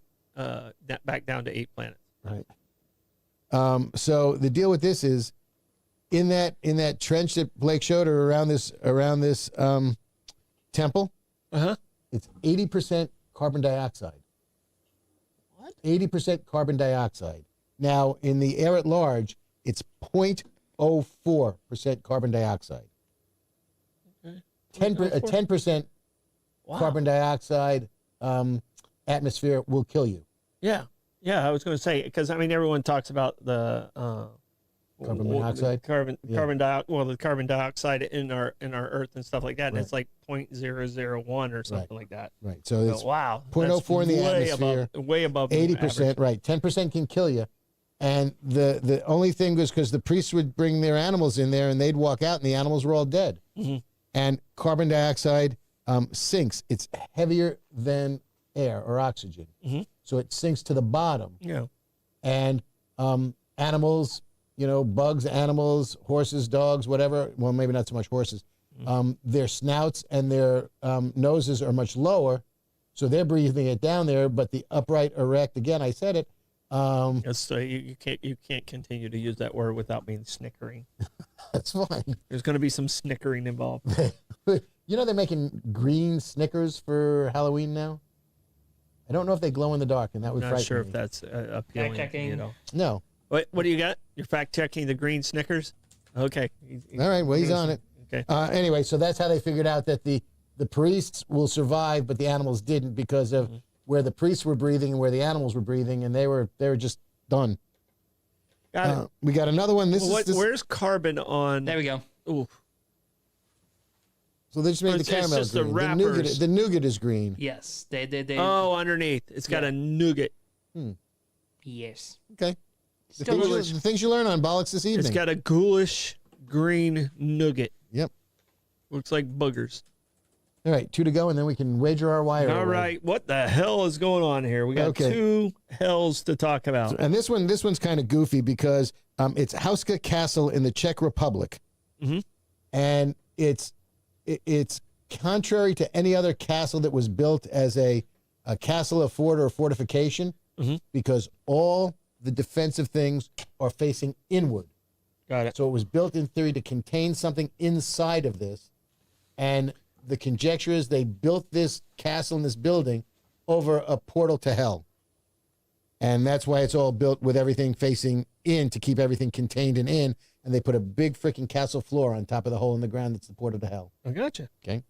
back down to 8 planets. Right. So the deal with this is in that trench that Blake showed her around this temple, it's 80% carbon dioxide. What? 80% carbon dioxide. Now in the air at large, it's 0.04% carbon dioxide. Okay. 10% Wow. carbon dioxide atmosphere will kill you. Yeah, I was going to say, because I mean, everyone talks about the Carbon monoxide? the carbon dioxide in our Earth and stuff like that, and Right. it's like 0.001 or something like that. Right. So it's Wow, 0.04 in the way atmosphere, way above 80%, average. right. 10% can kill you. And the only thing was because the priests would bring their animals in there and they'd walk out and the animals were all dead. Mhm. And carbon dioxide sinks. It's heavier than air or oxygen. Mhm. So it sinks to the bottom. Yeah, And animals, bugs, animals, horses, dogs, whatever. Well, maybe not so much horses. Their snouts and their noses are much lower. So they're breathing it down there. But the upright, erect, again, I said it. so you can't continue to use that word without being snickering. That's fine. There's going to be some snickering involved. They're making green Snickers for Halloween now. I don't know if they glow in the dark, and that would Not frighten sure me. if that's appealing. Fact-checking. No. What do you got? You're fact checking the green Snickers. Okay. All right. Well, he's on it. Okay. Anyway, so that's how they figured out that the priests will survive, but the animals didn't because of where the priests were breathing and where the animals were breathing, and they were just done. Got it. We got another one. Where's carbon on? There we go. Ooh. So they just made the It's caramel just the green. wrappers. The nougat is green. Yes, they. Oh, underneath. It's got a nougat. Yes. Okay. The Still things you learn on Bollocks this evening. It's got a ghoulish green nougat. Yep. Looks like boogers. All right, 2 to go, and then we can wager our wire. All away. right. What the hell is going on here? We got Okay. 2 hells to talk about. And this one's kind of goofy because it's Hauska Castle in the Czech Republic, and it's contrary to any other castle that was built as a castle, a fort, or a fortification, because all the defensive things are facing inward. Got it. So it was built in theory to contain something inside of this, and the conjecture is they built this castle and this building over a portal to hell. And that's why it's all built with everything facing in to keep everything contained and in. And they put a big freaking castle floor on top of the hole in the ground that's the portal to hell. I gotcha. Okay.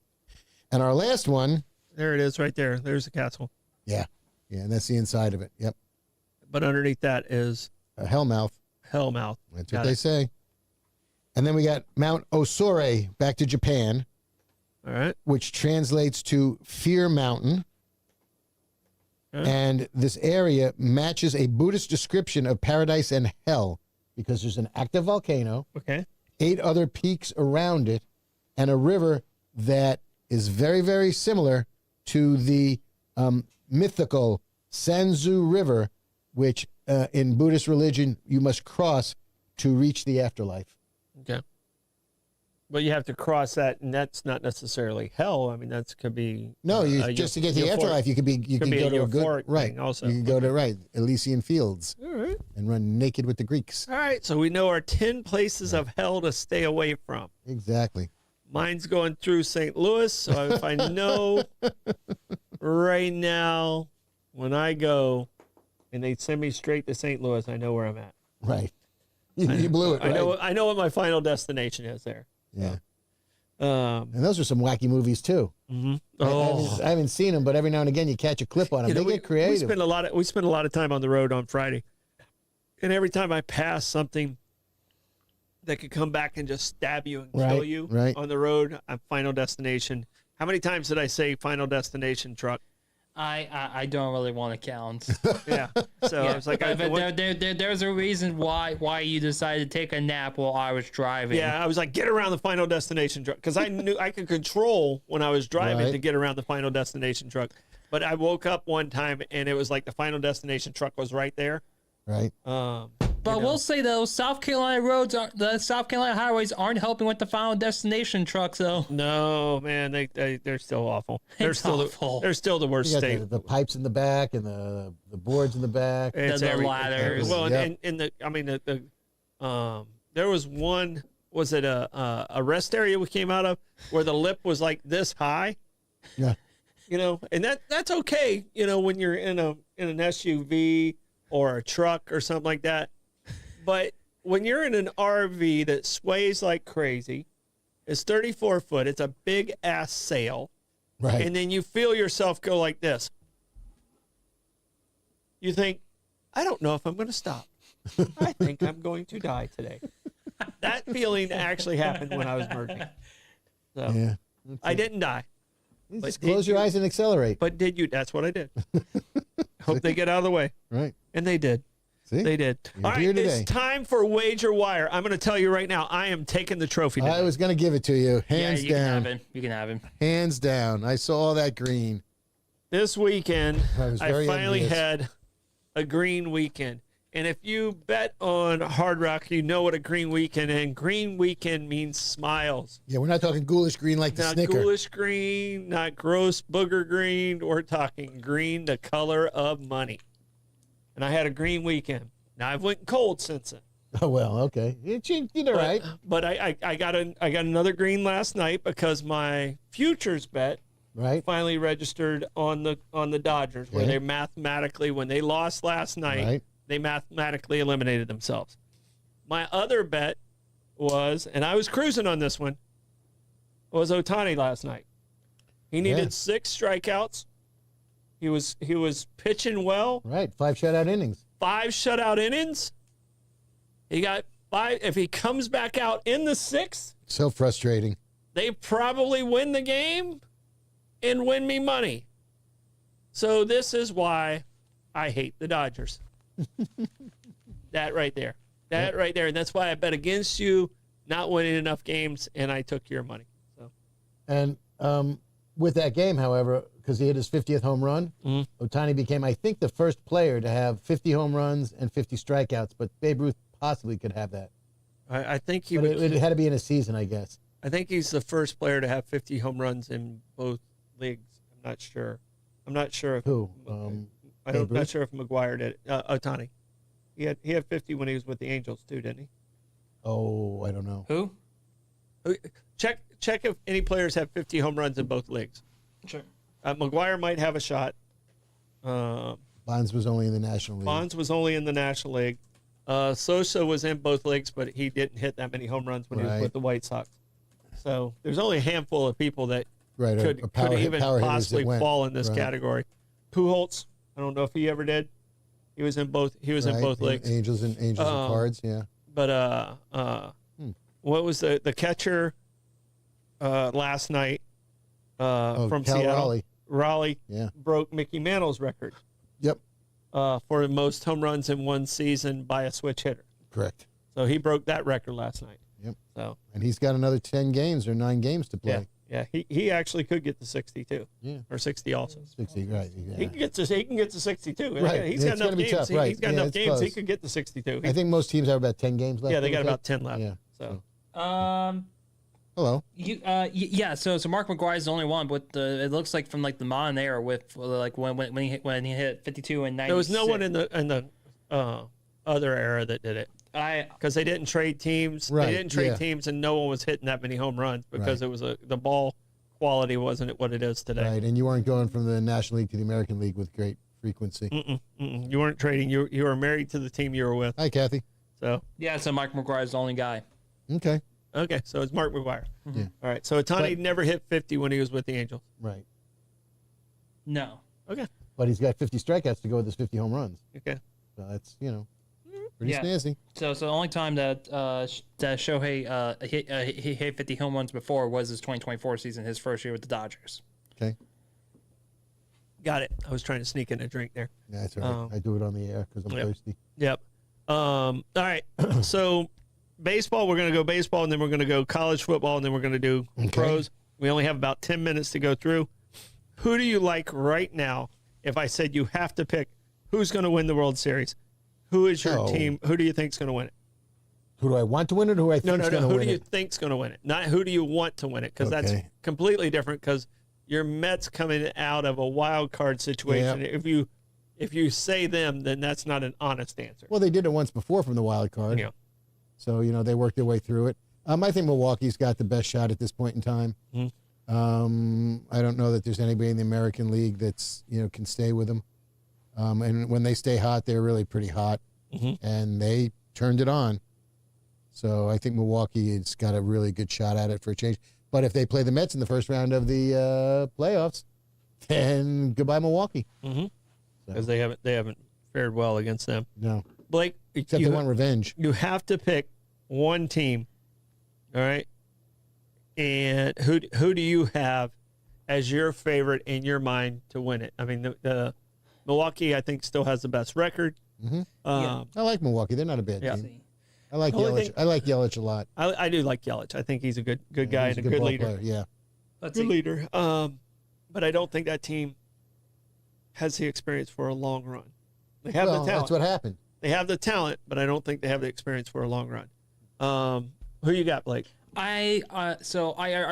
And our last one. There it is right there. There's the castle. Yeah. Yeah. And that's the inside of it. Yep. But underneath that is A hellmouth. Hellmouth. That's Got what they it. say. And then we got Mount Osore back to Japan, All right. which translates to Fear Mountain. Okay. And this area matches a Buddhist description of paradise and hell because there's an active volcano, Okay. 8 other peaks around it, and a river that is very, very similar to the mythical Sanzu River, which in Buddhist religion you must cross to reach the afterlife. Okay. But you have to cross that, and that's not necessarily hell. I mean, that could be No, just to get to the afterlife, you could go to a good euphoric right. thing also. You can go to Elysian Fields All right. and run naked with the Greeks. All right. So we know our 10 places of hell to stay away from. Exactly. Mine's going through St. Louis, so if I know right now when I go and they send me straight to St. Louis, I know where I'm at. Right. You blew it. I Right? I know what my final destination is there. Yeah. Um, And those are some wacky movies too. oh, I haven't seen them, but every now and again you catch a clip on them. You know, They get creative. We spend a lot of time on the road on Friday, and every time I pass something that could come back and just stab you and kill you right. on the road, I'm final destination. How many times did I say final destination truck? I don't really want to count. Yeah. So I was like, there's a reason why you decided to take a nap while I was driving. yeah, I was like, get around the final destination truck, because I knew I could control when I was driving Right. to get around the final destination truck. But I woke up one time and it was like the Final Destination truck was right there. Right. But we'll say though, South Carolina roads, the South Carolina highways aren't helping with the Final Destination trucks though. No, man, they're still awful. They're It's still awful. they're still the worst You got state. the pipes in the back and the boards in the back. It's the every- ladders. Well, Yep. and in the there was one. Was it a rest area we came out of where the lip was like this high? Yeah. And that's okay. When you're in an SUV or a truck or something like that. But when you're in an RV that sways like crazy, it's 34 foot. It's a big ass sail. Right. And then you feel yourself go like this. You think, I don't know if I'm going to stop. I think I'm going to die today. That feeling actually happened when I was merging. So yeah. I didn't die. Just But close did your you- eyes and accelerate. But did you? That's what I did. Hope they get out of the way. Right. And they did. See? They did. You're All here right, today. it's time for Wager Wire. I'm going to tell you right now, I am taking the trophy today. I was going to give it to you. Hands you can down. have him. You can have him. Hands down. I saw all that green. This weekend, I was I very finally envious. had a green weekend. And if you bet on Hard Rock, you know what a green weekend and green weekend means smiles. Yeah, we're not talking ghoulish green like the Not Snicker. ghoulish green, not gross booger green. We're talking green, the color of money. And I had a green weekend. Now I've went cold since then. Oh, well, okay. You did all right. But I got another green last night because my futures bet Right. finally registered on the Dodgers, where Okay. they mathematically, when they lost last night, Right. they mathematically eliminated themselves. My other bet was, and I was cruising on this one, was Ohtani last night. He needed Yeah. 6 strikeouts. He was pitching well, Right. 5 shutout innings. 5 shutout innings. He got 5. If he comes back out in the 6th, So frustrating. they probably win the game and win me money. So this is why I hate the Dodgers. That right there. That right there. And that's why I bet against you not winning enough games, and I took your money. So And with that game, however, because he hit his 50th home run, Ohtani became, I think, the first player to have 50 home runs and 50 strikeouts, but Babe Ruth possibly could have that. I think he But would. it had to be in a season, I guess. I think he's the first player to have 50 home runs in both leagues. I'm not sure. I'm not sure if Who? I'm Babe not Ruth? sure if McGuire did it. Ohtani. He had 50 when he was with the Angels too, didn't he? Oh, I don't know. Who? Check if any players have 50 home runs in both leagues. Sure. McGuire might have a shot. Bonds was only in the National League. Bonds was only in the National League. Sosa was in both leagues, but he didn't hit that many home runs when he was Right. with the White Sox. So there's only a handful of people that Right. could even power hitters that possibly went. fall in this Right. category. Pujols, I don't know if he ever did. He was in both. He was in Right. both leagues. Angels and Cards, yeah. But what was the catcher last night from Cal Seattle? Raleigh. Raleigh Yeah. broke Mickey Mantle's record Yep. for the most home runs in one season by a switch hitter. Correct. So he broke that record last night. Yep. So And he's got another 10 games or 9 games to play. yeah, he actually could get to 62. Yeah. Or 60 also. 60, right. Yeah. He can get to 62. Right. He's got It's enough gonna be games. tough, right. He's got Yeah, enough it's games. He close. could get to 62. I think most teams have about 10 games left. Yeah, they got don't about 10 left. Yeah. So Hello. Yeah. So Mark McGuire is the only one, but it looks like from like the modern era with like when he hit 52 and 96. there was no one in the other era that did it because they didn't trade teams. Right, They didn't trade yeah. teams, and no one was hitting that many home runs because Right. it was the ball quality wasn't what it is today. Right. And you weren't going from the National League to the American League with great frequency. You weren't trading. You were married to the team you were with. Hi, Kathy. So So Mark McGuire is the only guy. Okay. okay, so it's Mark McGuire. Yeah. All right. So Ohtani But- never hit 50 when he was with the Angels. Right. No. Okay. But he's got 50 strikeouts to go with his 50 home runs. Okay. So that's, pretty Yeah. snazzy. So the only time that Shohei he hit 50 home runs before was his 2024 season, his first year with the Dodgers. Okay. Got it. I was trying to sneak in a drink there. Yeah, that's all right. I do it on the air because I'm Yep. thirsty. Yep. All right. So baseball, we're going to go baseball, and then we're going to go college football, and then we're going to do Okay. pros. We only have about 10 minutes to go through. Who do you like right now? If I said you have to pick who's going to win the World Series, who is your team? Who do you think is going to win it? Who do I want to win it? Or who I think is going to win it? Who do you think's going to win it? Not who do you want to win it? Because that's completely different. Because your Mets coming out of a wild card situation. Yeah. If you say them, then that's not an honest answer. Well, they did it once before from the wild card. Yeah. So they worked their way through it. I think Milwaukee's got the best shot at this point in time. Mm-hmm. I don't know that there's anybody in the American League that's can stay with them. And when they stay hot, they're really pretty hot, and they turned it on. So I think Milwaukee has got a really good shot at it for a change. But if they play the Mets in the first round of the playoffs, then goodbye Milwaukee. Because they haven't fared well against them. No, Blake, except they want revenge. You have to pick one team, all right? And who do you have as your favorite in your mind to win it? I mean, the Milwaukee, I think, still has the best record. I like Milwaukee. They're not a bad team. I like Yelich. I like Yelich a lot. I do like Yelich. I think he's a good guy and a good leader. Player. Yeah, good leader. But I don't think that team has the experience for a long run. They have the talent. That's what happened. They have the talent, but I don't think they have the experience for a long run. Who you got, Blake? I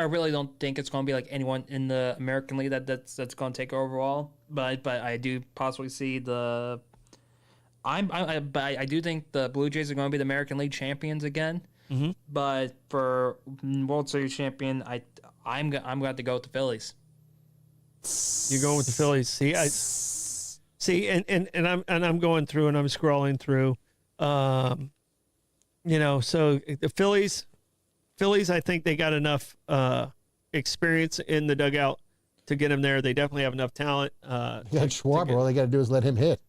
really don't think it's going to be like anyone in the American League that's going to take overall. But I do possibly see the. I do think the Blue Jays are going to be the American League champions again. But for World Series champion, I'm going to have to go with the Phillies. You're going with the Phillies. See, I'm going through and I'm scrolling through. So the Phillies, I think they got enough experience in the dugout to get him there. They definitely have enough talent. Got Schwarber. All they got to do is let him hit.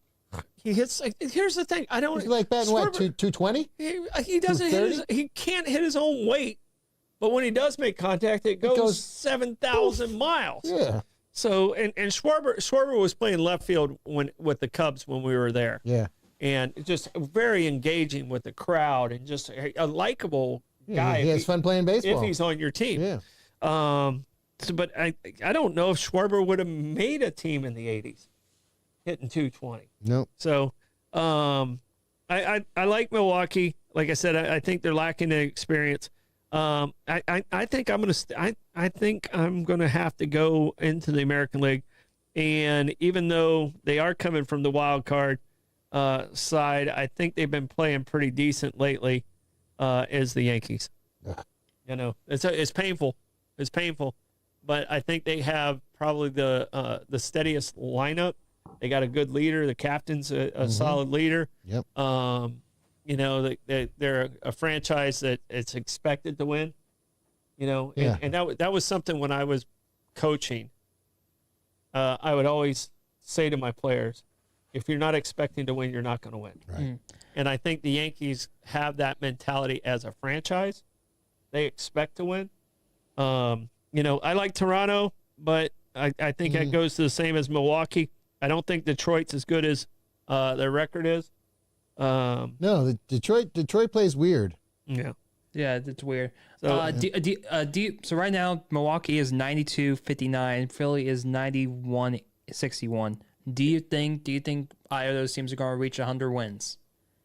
He hits. Here's the thing. I don't. He's like batting what, 220? He doesn't hit. He can't hit his own weight. But when he does make contact, it goes 7,000 miles. Yeah. So and Schwarber was playing left field with the Cubs when we were there. Yeah. And just very engaging with the crowd and just a likable guy. He has fun playing baseball if he's on your team. Yeah. But I don't know if Schwarber would have made a team in the 80s, hitting 220. Nope. So I like Milwaukee. Like I said, I think they're lacking the experience. I think I'm gonna have to go into the American League, and even though they are coming from the wild card side, I think they've been playing pretty decent lately. As the Yankees, it's painful. It's painful, but I think they have probably the steadiest lineup. They got a good leader. The captain's a solid leader. Yep. They're a franchise that it's expected to win. And that was something when I was coaching. I would always say to my players, if you're not expecting to win, you're not going to win. Right. And I think the Yankees have that mentality as a franchise. They expect to win. I like Toronto, but I think that goes to the same as Milwaukee. I don't think Detroit's as good as their record is. No, Detroit plays weird. Yeah. Yeah, that's weird. So, so right now, Milwaukee is 92-59. Philly is 91-61. Do you think either of those teams are going to reach 100 wins?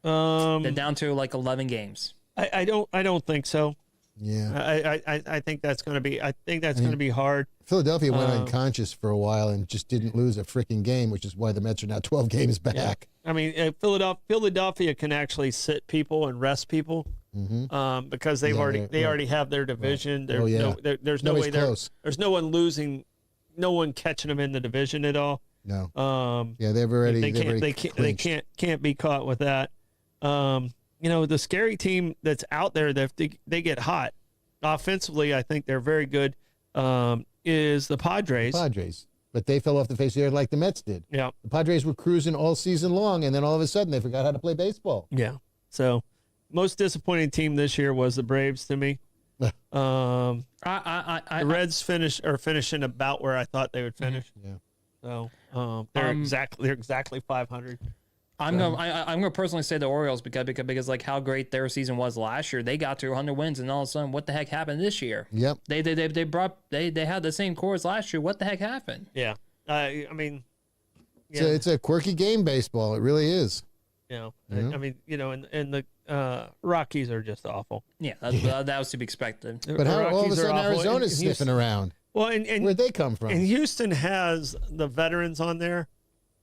They're down to like 11 games. I don't think so. Yeah. I think that's going to be. I think that's going to be hard. Philadelphia went unconscious for a while and just didn't lose a freaking game, which is why the Mets are now 12 games back. Yeah. I mean, Philadelphia can actually sit people and rest people because they've already have their division. Right. There's no way there's no one losing, no one catching them in the division at all. No. They've already they can't be caught with that. The scary team that's out there that they get hot offensively, I think they're very good. Is the Padres. But they fell off the face of the earth like the Mets did. Yeah. The Padres were cruising all season long, and then all of a sudden they forgot how to play baseball. Yeah. So, most disappointing team this year was the Braves to me. The Reds finishing about where I thought they would finish. Yeah. So they're exactly 500. I'm gonna personally say the Orioles because like how great their season was last year. They got to 100 wins, and all of a sudden, what the heck happened this year? Yep. They had the same core as last year. What the heck happened? Yeah. I mean, It's a quirky game, baseball. It really is. I mean, and the Rockies are just awful. Yeah, that was to be expected. But how all of a Rockies are sudden awful, Arizona's and sniffing around? Well, and Where'd they come from? And Houston has the veterans on there,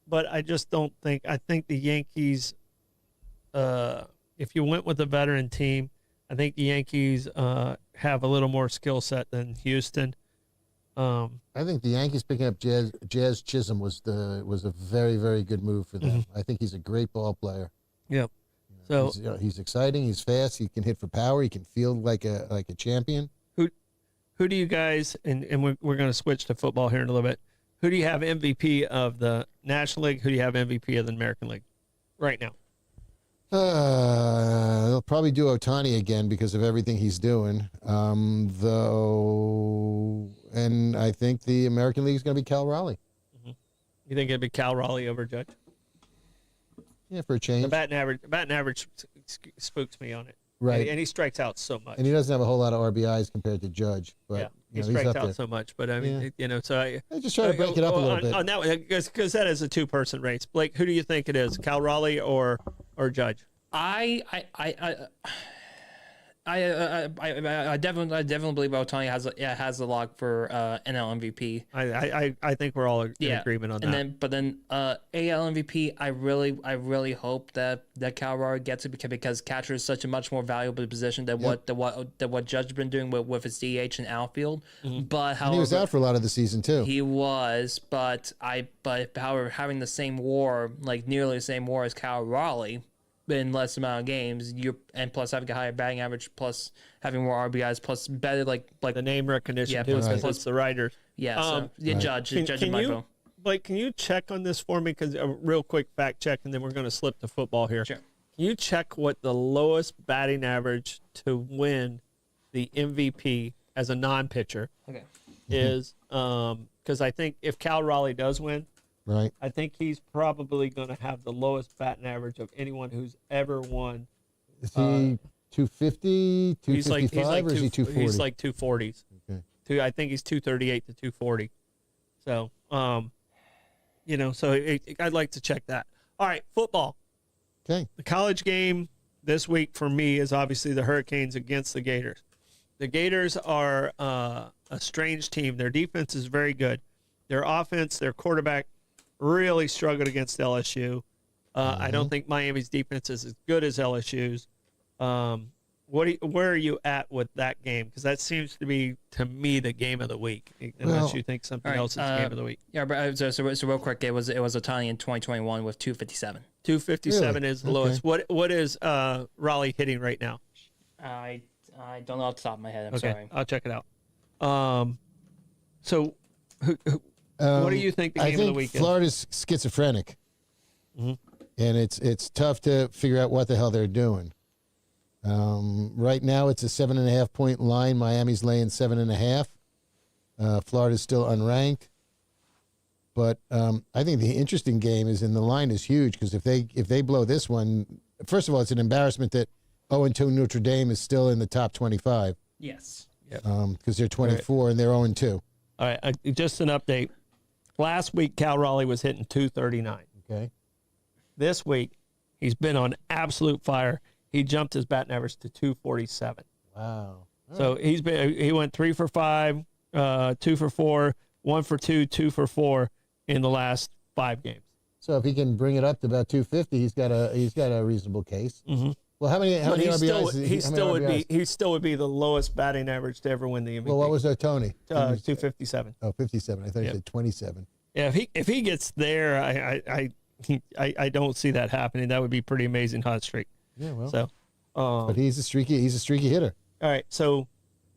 but I just don't think. I think the Yankees, if you went with a veteran team, I think the Yankees have a little more skill set than Houston. I think the Yankees picking up Jazz Chisholm was a very, very good move for them. I think he's a great ball player. Yep. So he's exciting. He's fast. He can hit for power. He can field like a champion. who do you guys, and we're going to switch to football here in a little bit. Who do you have MVP of the National League? Who do you have MVP of the American League right now? They'll probably do Ohtani again because of everything he's doing. Though, and I think the American League is going to be Cal Raleigh. You think it'd be Cal Raleigh over Judge? Yeah, for a change. The batting average spooks me on it. Right. And he strikes out so much. And he doesn't have a whole lot of RBIs compared to Judge. But, he he's strikes up out there. so much. But, I mean, so I just try to break it up a little bit. On that one, because that is a two-person race. Blake, who do you think it is, Cal Raleigh or Judge? I definitely believe Ohtani has the lock for NL MVP. I think we're all in agreement on that. But then AL MVP, I really hope that Cal Raleigh gets it because catcher is such a much more valuable position than what Judge has been doing with his DH and outfield. But however, And he was out for a lot of the season too. He was, but however, having the same WAR, like nearly the same WAR as Cal Raleigh, in less amount of games, and plus having a higher batting average, plus having more RBIs, plus better like the name recognition too, plus the riders. Yeah, Judge in my vote. Blake, can you check on this for me? Because a real quick fact check, and then we're going to slip to football here. Sure. Can you check what the lowest batting average to win the MVP as a non-pitcher is? Because I think if Cal Raleigh does win, right, I think he's probably going to have the lowest batting average of anyone who's ever won. Is he 250, 255, or is he 240? He's like 240s. Okay. I think he's 238 to 240. So, so I'd like to check that. All right, football. Okay. The college game this week for me is obviously the Hurricanes against the Gators. The Gators are a strange team. Their defense is very good. Their offense, their quarterback, really struggled against LSU. I don't think Miami's defense is as good as LSU's. Where are you at with that game? Because that seems to be, to me, the game of the week. Unless you think something else is the game of the week. Yeah, but so real quick, it was Ohtani in 2021 with 257. 257 is the lowest. What is Raleigh hitting right now? I don't know off the top of my head. I'm sorry. I'll check it out. So what do you think the game of the week is? Florida's schizophrenic, and it's tough to figure out what the hell they're doing. Right now, it's a 7.5 point line. Miami's laying 7.5. Florida's still unranked, but I think the interesting game is, and the line is huge, because if they blow this one, first of all, it's an embarrassment that 0-2 Notre Dame is still in the top 25. Yes. Because they're 24 and they're 0-2. All right, just an update. Last week, Cal Raleigh was hitting 239. Okay. This week, he's been on absolute fire. He jumped his batting average to 247. Wow. So he went 3 for 5, 2 for 4, 1 for 2, 2 for 4 in the last 5 games. So if he can bring it up to about 250, he's got a reasonable case. Mm-hmm. Well, how many RBIs? He still would be the lowest batting average to ever win the MVP. Well, what was Ohtani? 257. Oh, 57. I thought you said 27. Yeah, if he gets there, I don't see that happening. That would be pretty amazing hot streak. Yeah, well. So, but he's a streaky hitter. All right, so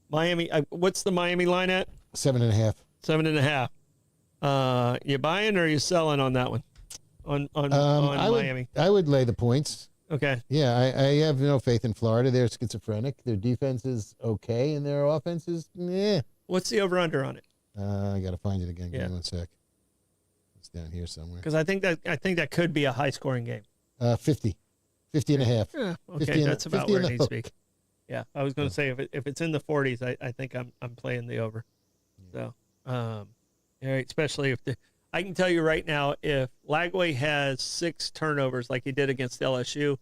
Miami. What's the Miami line at? 7.5. 7.5. You buying or you selling on that one? On Miami. I would lay the points. Okay. Yeah, I have no faith in Florida. They're schizophrenic. Their defense is okay, and their offense is What's the over/under on it? I got to find it again. Give me 1 sec. It's down here somewhere. Because I think that could be a high-scoring game. 50 and a half. Yeah, okay, 50 that's about 50 where and it a needs to be. hook. Yeah, I was going to say if it's in the 40s, I think I'm playing the over. So, all right, especially if I can tell you right now, if Lagway has 6 turnovers like he did against LSU,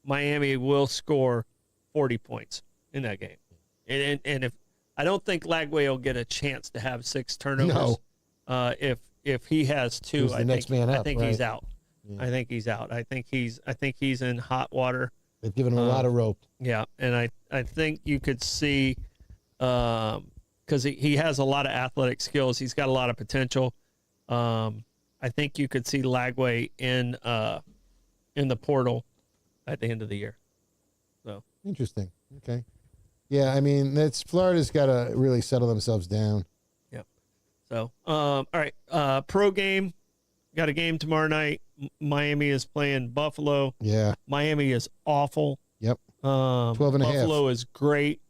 Miami will score 40 points in that game. And if I don't think Lagway will get a chance to have 6 turnovers. No. If he has 2, Who's the next man up, I think right? he's out. Yeah. I think he's out. I think he's in hot water. They've given him a lot of rope. Yeah, and I think you could see, because he has a lot of athletic skills. He's got a lot of potential. I think you could see Lagway in the portal at the end of the year. So Interesting. Okay. Yeah, I mean, Florida's got to really settle themselves down. yeah. So all right. Pro game. Got a game tomorrow night. Miami is playing Buffalo. Yeah. Miami is awful. Yep. 12 and a half. Buffalo is great.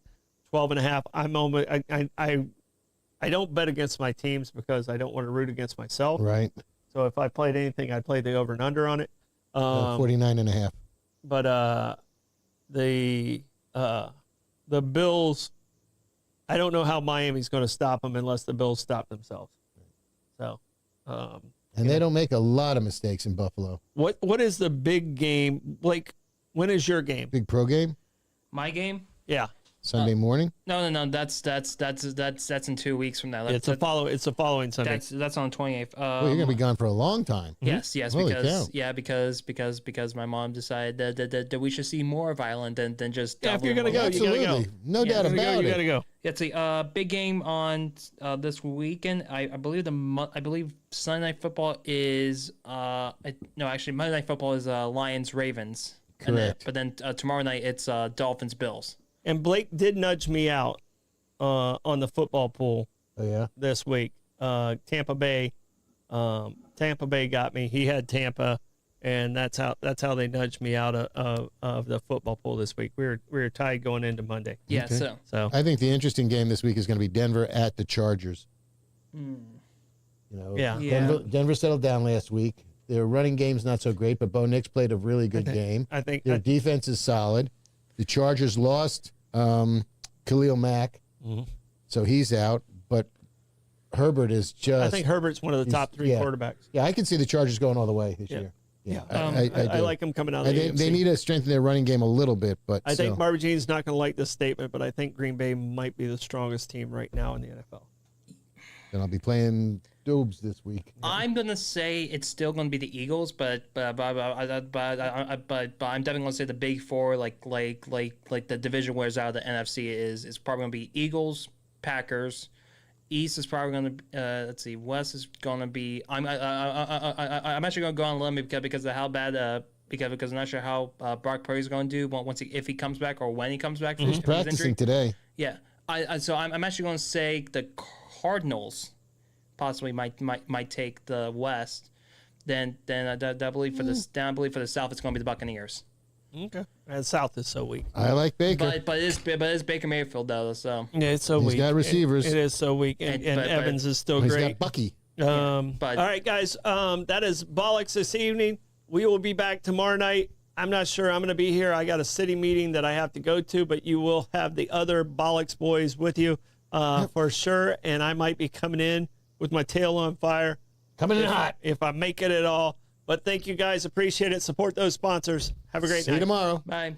12 and a half. I'm almost, I don't bet against my teams because I don't want to root against myself. Right. So if I played anything, I'd play the over and under on it. 49 and a half. But the Bills, I don't know how Miami's going to stop them unless the Bills stop themselves. So, And they don't make a lot of mistakes in Buffalo. what is the big game? Blake, when is your game? Big pro game, My game? Yeah, Sunday morning. No. That's in 2 weeks from now. it's the following Sunday. That's on the 28th. Oh, you're gonna be gone for a long time. Yes, Holy cow. because my mom decided that we should see more of Ireland than just. Yeah, if you're gonna Dublin. go, you gotta Absolutely, go. no doubt You about gotta it. go. It's a big game on this weekend. I believe I believe Sunday Night Football is actually Monday Night Football is Lions Ravens. Correct. But then tomorrow night it's Dolphins Bills. And Blake did nudge me out on the football pool Oh yeah. this week. Tampa Bay got me. He had Tampa, and that's how they nudged me out of the football pool this week. We were tied going into Monday. Yeah. Okay. So I think the interesting game this week is going to be Denver at the Chargers. You know, Yeah. Denver settled down last week. Their running game's not so great, but Bo Nix played a really good game. I think Their defense is solid. The Chargers lost Khalil Mack, so he's out. But Herbert is just. I think Herbert's one of the top 3 yeah. quarterbacks. Yeah, I can see the Chargers going all the way this year. Yeah, I I do. like him coming out of the They AFC. need to strengthen their running game a little bit, but I think still. Marvin Jean's not going to like this statement, but I think Green Bay might be the strongest team right now in the NFL. And I'll be playing Doobs this week. I'm gonna say it's still gonna be the Eagles, but I'm definitely gonna say the Big Four, like the division winners out of the NFC is probably gonna be Eagles, Packers. East is probably gonna let's see. West is gonna be. I'm actually gonna go on a limb because of how bad because I'm not sure how Brock Purdy's gonna do if he comes back or when he comes back from his injury. Practicing today. Yeah, so I'm actually going to say the Cardinals possibly might take the West. Then I believe for the South it's going to be the Buccaneers. Okay. And South is so weak. I like Baker. But it's Baker Mayfield though. So Yeah, it's so He's weak. got receivers. It is so weak, and but Evans is still He's great. got Bucky. but- all right, guys. That is Bollocks this evening. We will be back tomorrow night. I'm not sure I'm going to be here. I got a city meeting that I have to go to, but you will have the other Bollocks boys with you for sure. And I might be coming in with my tail on fire. Coming in hot. If I make it at all. But thank you guys. Appreciate it. Support those sponsors. Have a great See night. you tomorrow. bye.